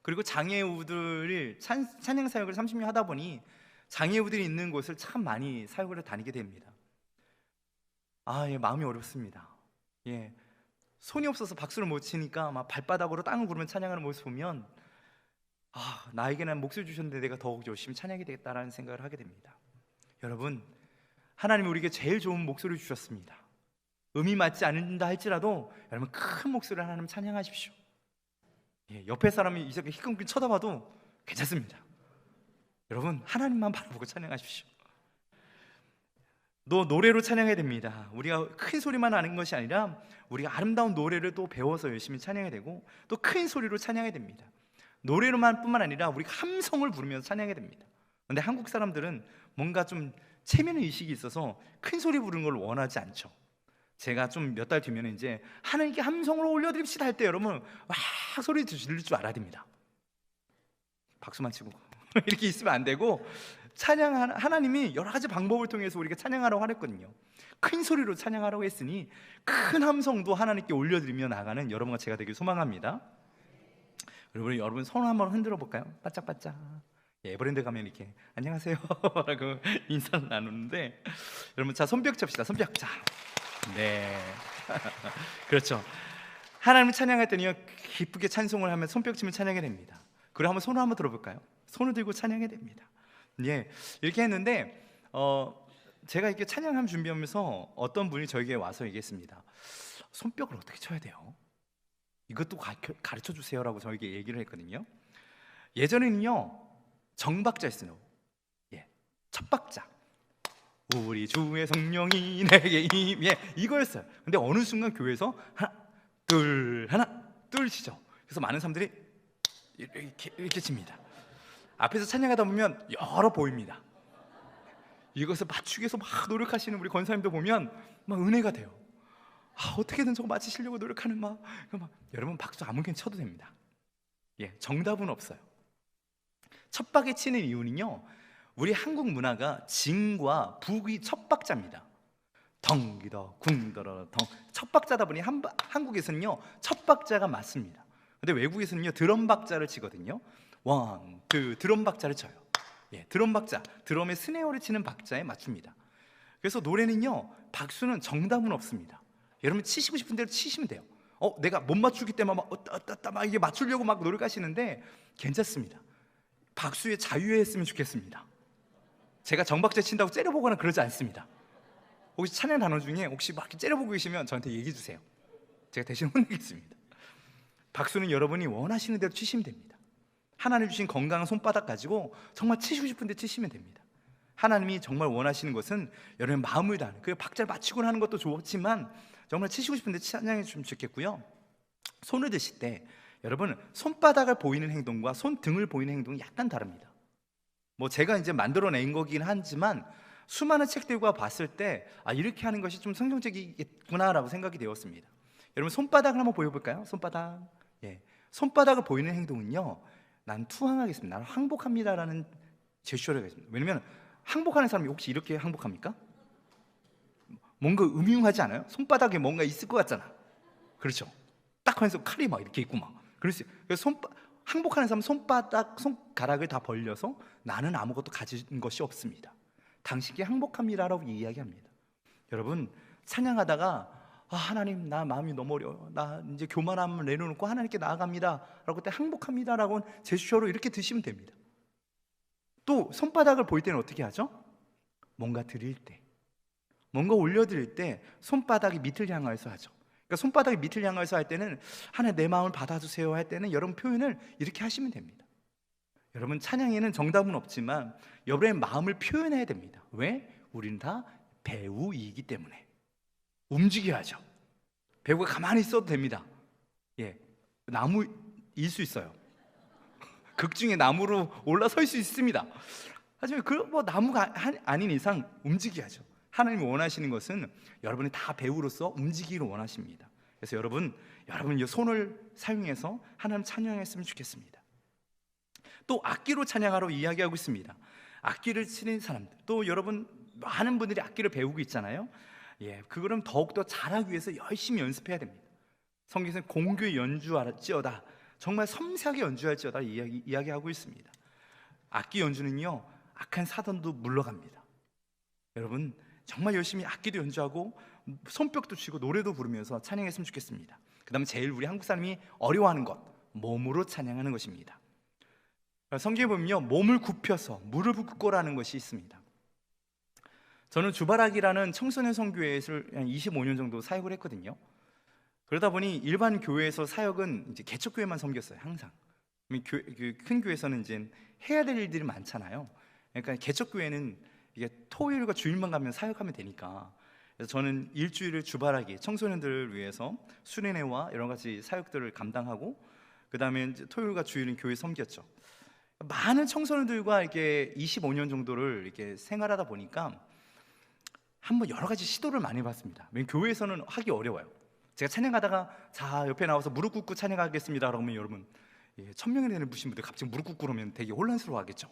그리고 장애우들이 찬양 사역을 30년 하다 보니 장애우들이 있는 곳을 참 많이 사역을 다니게 됩니다. 마음이 어렵습니다. 손이 없어서 박수를 못 치니까 막 발바닥으로 땅을 구르면 찬양하는 모습 보면 나에게는 목소리 주셨는데 내가 더욱 열심히 찬양해야 되겠다라는 생각을 하게 됩니다. 여러분, 하나님이 우리에게 제일 좋은 목소리를 주셨습니다. 음이 맞지 않는다 할지라도 여러분 큰 목소리로 하나님 찬양하십시오. 옆에 사람이 이렇게 희끈히 쳐다봐도 괜찮습니다. 여러분, 하나님만 바라보고 찬양하십시오. 노래로 찬양해야 됩니다. 우리가 큰 소리만 하는 것이 아니라 우리가 아름다운 노래를 또 배워서 열심히 찬양해야 되고, 또 큰 소리로 찬양해야 됩니다. 노래로만 뿐만 아니라 우리가 함성을 부르면서 찬양해야 됩니다. 그런데 한국 사람들은 뭔가 좀 체면 의식이 있어서 큰 소리 부르는 걸 원하지 않죠. 제가 좀 몇 달 뒤면 이제 하나님께 함성을 올려드립시다 할 때 여러분 와 소리 들릴 줄 알아야 됩니다. 박수만 치고 이렇게 있으면 안 되고, 하나님이 여러 가지 방법을 통해서 우리가 찬양하라고 하랬거든요. 큰 소리로 찬양하라고 했으니 큰 함성도 하나님께 올려드리며 나가는 여러분과 제가 되길 소망합니다. 여러분 손 한번 흔들어 볼까요? 바짝바짝. 에버랜드 가면 이렇게 안녕하세요 라고 인사를 나누는데, 여러분 자 손뼉 찹시다. 손뼉. 자, 네. 그렇죠. 하나님을 찬양할 때는요 기쁘게 찬송을 하면 손뼉 치면 찬양이 됩니다. 그리고 한번 손을 한번 들어볼까요? 손을 들고 찬양해야 됩니다. 이렇게 했는데 제가 이렇게 찬양함 준비하면서 어떤 분이 저에게 와서 얘기했습니다. 손뼉을 어떻게 쳐야 돼요? 이것도 가르쳐 주세요라고 저에게 얘기를 했거든요. 예전에는요 정박자였어요. 첫 박자 우리 주의 성령이 내게 이거였어요. 근데 어느 순간 교회에서 하나 둘 치죠. 그래서 많은 사람들이 이렇게 칩니다. 앞에서 찬양하다 보면 여러 보입니다. 이것을 맞추기 위해서 막 노력하시는 우리 권사님들 보면 막 은혜가 돼요. 어떻게든 저거 맞추시려고 노력하는 여러분 박수 아무렇게나 쳐도 됩니다. 정답은 없어요. 첫 박에 치는 이유는요, 우리 한국 문화가 진과 북이 첫 박자입니다. 덩기더 궁더러 덩, 첫 박자다 보니 한국에서는요 첫 박자가 맞습니다. 근데 외국에서는요 드럼 박자를 치거든요. 원, 투, 드럼 박자를 쳐요. 드럼 박자, 드럼의 스네어를 치는 박자에 맞춥니다. 그래서 노래는요 박수는 정답은 없습니다. 여러분 치시고 싶은 대로 치시면 돼요. 내가 못 맞추기 때문에 막 이게 맞추려고 막 노력하시는데 괜찮습니다. 박수에 자유했으면 좋겠습니다. 제가 정박자 친다고 째려보거나 그러지 않습니다. 혹시 찬양 단원 중에 혹시 막 째려보고 계시면 저한테 얘기해 주세요. 제가 대신 혼내겠습니다. 박수는 여러분이 원하시는 대로 치시면 됩니다. 하나님 주신 건강한 손바닥 가지고 정말 치시고 싶은데 치시면 됩니다. 하나님이 정말 원하시는 것은 여러분의 마음을 다하는, 그 박자를 맞추고 하는 것도 좋지만 정말 치시고 싶은데 찬양해 주시면 좋겠고요. 손을 드실 때 여러분 손바닥을 보이는 행동과 손등을 보이는 행동이 약간 다릅니다. 제가 이제 만들어낸 거긴 하지만 수많은 책들과 봤을 때 이렇게 하는 것이 좀 성경적이겠구나라고 생각이 되었습니다. 여러분 손바닥을 한번 보여볼까요? 손바닥. 손바닥을 보이는 행동은요, 난 투항하겠습니다, 나는 항복합니다라는 제스처를 하겠습니다. 왜냐면 항복하는 사람이 혹시 이렇게 항복합니까? 뭔가 음흉하지 않아요? 손바닥에 뭔가 있을 것 같잖아. 그렇죠? 딱 하면서 칼이 막 이렇게 있고 막 그래서 항복하는 사람은 손가락을 다 벌려서 나는 아무것도 가진 것이 없습니다, 당신께 항복합니다라고 이야기합니다. 여러분, 찬양하다가 하나님, 나 마음이 너무 어려워요, 나 이제 교만함을 내려놓고 하나님께 나아갑니다 라고 그때 항복합니다라고 제스처로 이렇게 드시면 됩니다. 또 손바닥을 보일 때는 어떻게 하죠? 뭔가 드릴 때, 뭔가 올려드릴 때 손바닥이 밑을 향해서 하죠. 그러니까 손바닥이 밑을 향해서 할 때는 하나님 내 마음을 받아주세요 할 때는 여러분 표현을 이렇게 하시면 됩니다. 여러분, 찬양에는 정답은 없지만 여러분의 마음을 표현해야 됩니다. 왜? 우리는 다 배우이기 때문에 움직여야죠. 배우가 가만히 있어도 됩니다. 나무일 수 있어요. 극 중에 나무로 올라설 수 있습니다. 하지만 나무가 아닌 이상 움직여야죠. 하나님이 원하시는 것은 여러분이 다 배우로서 움직이기를 원하십니다. 그래서 여러분 이 손을 사용해서 하나님 찬양했으면 좋겠습니다. 또 악기로 찬양하러 이야기하고 있습니다. 악기를 치는 사람들, 또 여러분 많은 분들이 악기를 배우고 있잖아요. 그거는 더욱더 잘하기 위해서 열심히 연습해야 됩니다. 성경에서는 공교에 연주할지어다, 정말 섬세하게 연주할지어다 이야기하고 있습니다. 악기 연주는요, 악한 사단도 물러갑니다. 여러분, 정말 열심히 악기도 연주하고 손뼉도 치고 노래도 부르면서 찬양했으면 좋겠습니다. 그 다음에 제일 우리 한국 사람이 어려워하는 것, 몸으로 찬양하는 것입니다. 성경에 보면요, 몸을 굽혀서 무릎을 꿇고라는 것이 있습니다. 저는 주바락이라는 청소년 선교회를 한 25년 정도 사역을 했거든요. 그러다 보니 일반 교회에서 사역은 이제 개척교회만 섬겼어요, 항상. 큰 교회에서는 이제 해야 될 일들이 많잖아요. 그러니까 개척교회는 이게 토요일과 주일만 가면 사역하면 되니까, 그래서 저는 일주일을 주바라기 청소년들을 위해서 수련회와 여러 가지 사역들을 감당하고, 그 다음에 이제 토요일과 주일은 교회 섬겼죠. 많은 청소년들과 이렇게 25년 정도를 이렇게 생활하다 보니까 한번 여러 가지 시도를 많이 해봤습니다. 왜냐면 교회에서는 하기 어려워요. 제가 찬양하다가 자 옆에 나와서 무릎 꿇고 찬양하겠습니다 그러면 여러분 1000명이 되는 분들 갑자기 무릎 꿇고 그러면 되게 혼란스러워하겠죠.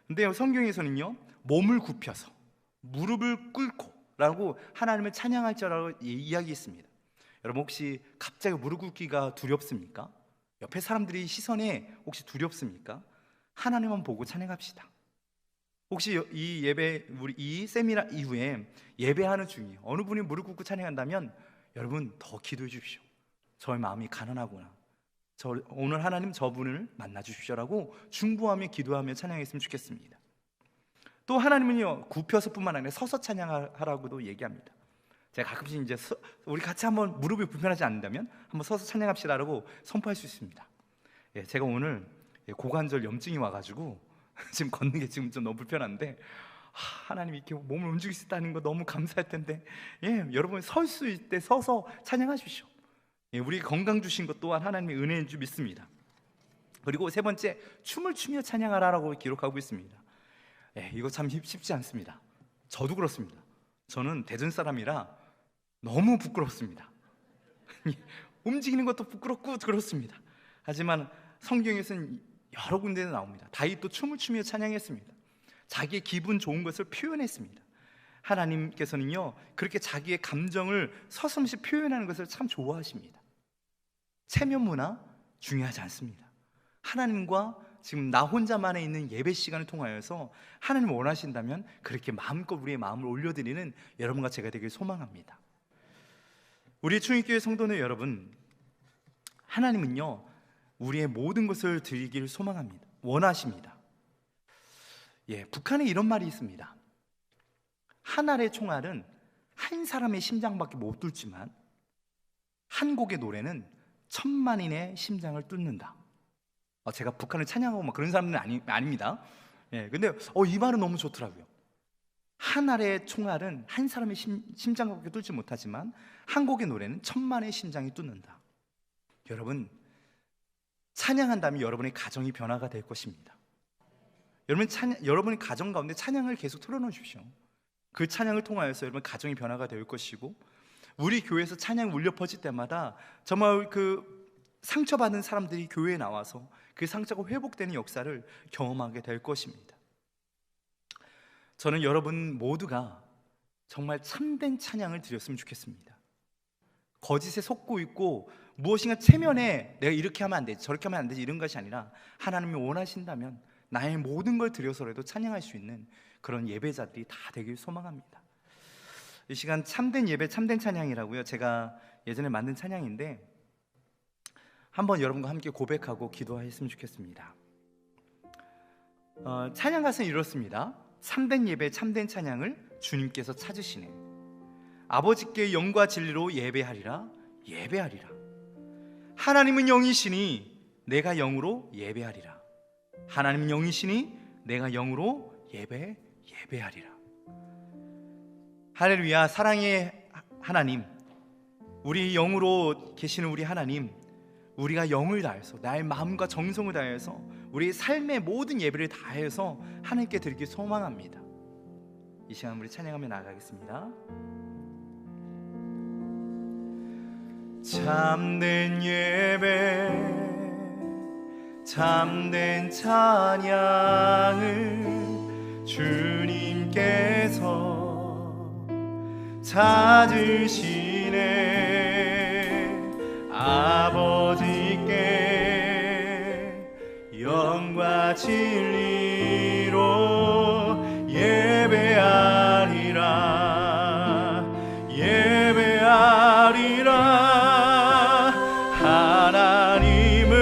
근데 성경에서는요, 몸을 굽혀서 무릎을 꿇고 라고 하나님을 찬양할 자라고 이야기했습니다. 여러분, 혹시 갑자기 무릎 꿇기가 두렵습니까? 옆에 사람들이 시선에 혹시 두렵습니까? 하나님만 보고 찬양합시다. 혹시 이 예배, 우리 이 세미나 이후에 예배하는 중에 어느 분이 무릎 꿇고 찬양한다면 여러분 더 기도해 주십시오. 저의 마음이 가난하구나, 오늘 하나님 저분을 만나 주십시오라고 중보하며 기도하며 찬양했으면 좋겠습니다. 또 하나님은요, 굽혀서뿐만 아니라 서서 찬양하라고도 얘기합니다. 제가 가끔씩 이제 우리 같이 한번 무릎이 불편하지 않는다면 한번 서서 찬양합시다라고 선포할 수 있습니다. 제가 오늘 고관절 염증이 와가지고 지금 걷는 게 지금 좀 너무 불편한데, 하나님 이렇게 몸을 움직일 수 있다는 거 너무 감사할 텐데, 여러분 설 수 있을 때 서서 찬양하십시오. 우리 건강 주신 것 또한 하나님의 은혜인 줄 믿습니다. 그리고 세 번째, 춤을 추며 찬양하라라고 기록하고 있습니다. 이거 참 쉽지 않습니다. 저도 그렇습니다. 저는 대전 사람이라 너무 부끄럽습니다. 움직이는 것도 부끄럽고 그렇습니다. 하지만 성경에서는 여러 군데에 나옵니다. 다윗도 춤을 추며 찬양했습니다. 자기의 기분 좋은 것을 표현했습니다. 하나님께서는요, 그렇게 자기의 감정을 서슴없이 표현하는 것을 참 좋아하십니다. 체면 문화 중요하지 않습니다. 하나님과 지금 나 혼자만에 있는 예배 시간을 통하여서 하나님을 원하신다면 그렇게 마음껏 우리의 마음을 올려드리는 여러분과 제가 되길 소망합니다. 우리 충익교회 성도들 여러분, 하나님은요, 우리의 모든 것을 드리기를 소망합니다. 원하십니다. 북한에 이런 말이 있습니다. 한 알의 총알은 한 사람의 심장밖에 못 뚫지만 한 곡의 노래는 1000만인의 심장을 뚫는다. 제가 북한을 찬양하고 막 그런 사람들은 아닙니다. 근데 이 말은 너무 좋더라고요. 한 알의 총알은 한 사람의 심장밖에 뚫지 못하지만 한 곡의 노래는 1000만의 심장이 뚫는다. 여러분, 찬양한다면 여러분의 가정이 변화가 될 것입니다. 여러분의 가정 가운데 찬양을 계속 틀어놓으십시오. 그 찬양을 통하여서 여러분 가정이 변화가 될 것이고, 우리 교회에서 찬양이 울려 퍼질 때마다 정말 그 상처받은 사람들이 교회에 나와서 그 상처가 회복되는 역사를 경험하게 될 것입니다. 저는 여러분 모두가 정말 참된 찬양을 드렸으면 좋겠습니다. 거짓에 속고 있고 무엇인가 체면에 내가 이렇게 하면 안 되지 저렇게 하면 안 되지 이런 것이 아니라 하나님이 원하신다면 나의 모든 걸 드려서라도 찬양할 수 있는 그런 예배자들이 다 되길 소망합니다. 이 시간 참된 예배, 참된 찬양이라고요. 제가 예전에 만든 찬양인데 한번 여러분과 함께 고백하고 기도했으면 좋겠습니다. 찬양 가사는 이렇습니다. 참된 예배, 참된 찬양을 주님께서 찾으시네. 아버지께 영과 진리로 예배하리라, 예배하리라. 하나님은 영이시니 내가 영으로 예배하리라. 하나님은 영이시니 내가 영으로 예배하리라. 할렐루야. 사랑의 하나님, 우리 영으로 계시는 우리 하나님, 우리가 영을 다해서 나의 마음과 정성을 다해서 우리의 삶의 모든 예배를 다해서 하나님께 드리기 소망합니다. 이 시간 우리 찬양하며 나아가겠습니다. 참된 예배, 참된 찬양을 주님께서 찾으시네. 아버지께 영과 진리로 예배하리라, 예배하리라. 하나님은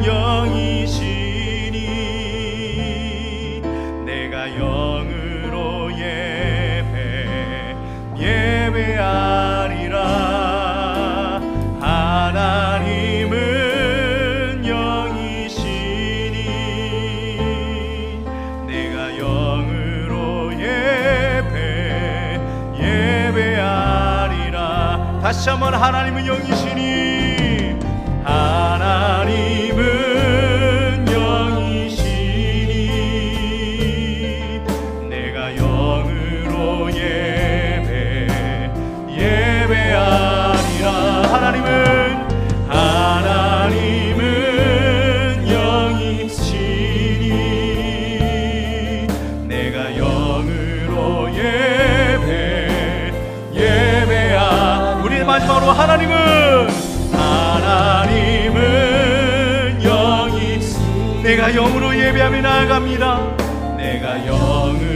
영이시니 내가 영으로 예배하리라. 하나님은 영이시니 내가 영으로 예배하리라. 다시 한번 하나님은 영이시니 하나님은 영이시니 내가 영으로 예배하리라. 하나님은 영이시니 내가 영으로 예배하리라. 우리 마지막으로 하나님은 영이 내가 영으로 예배하며 나아갑니다. 내가 영을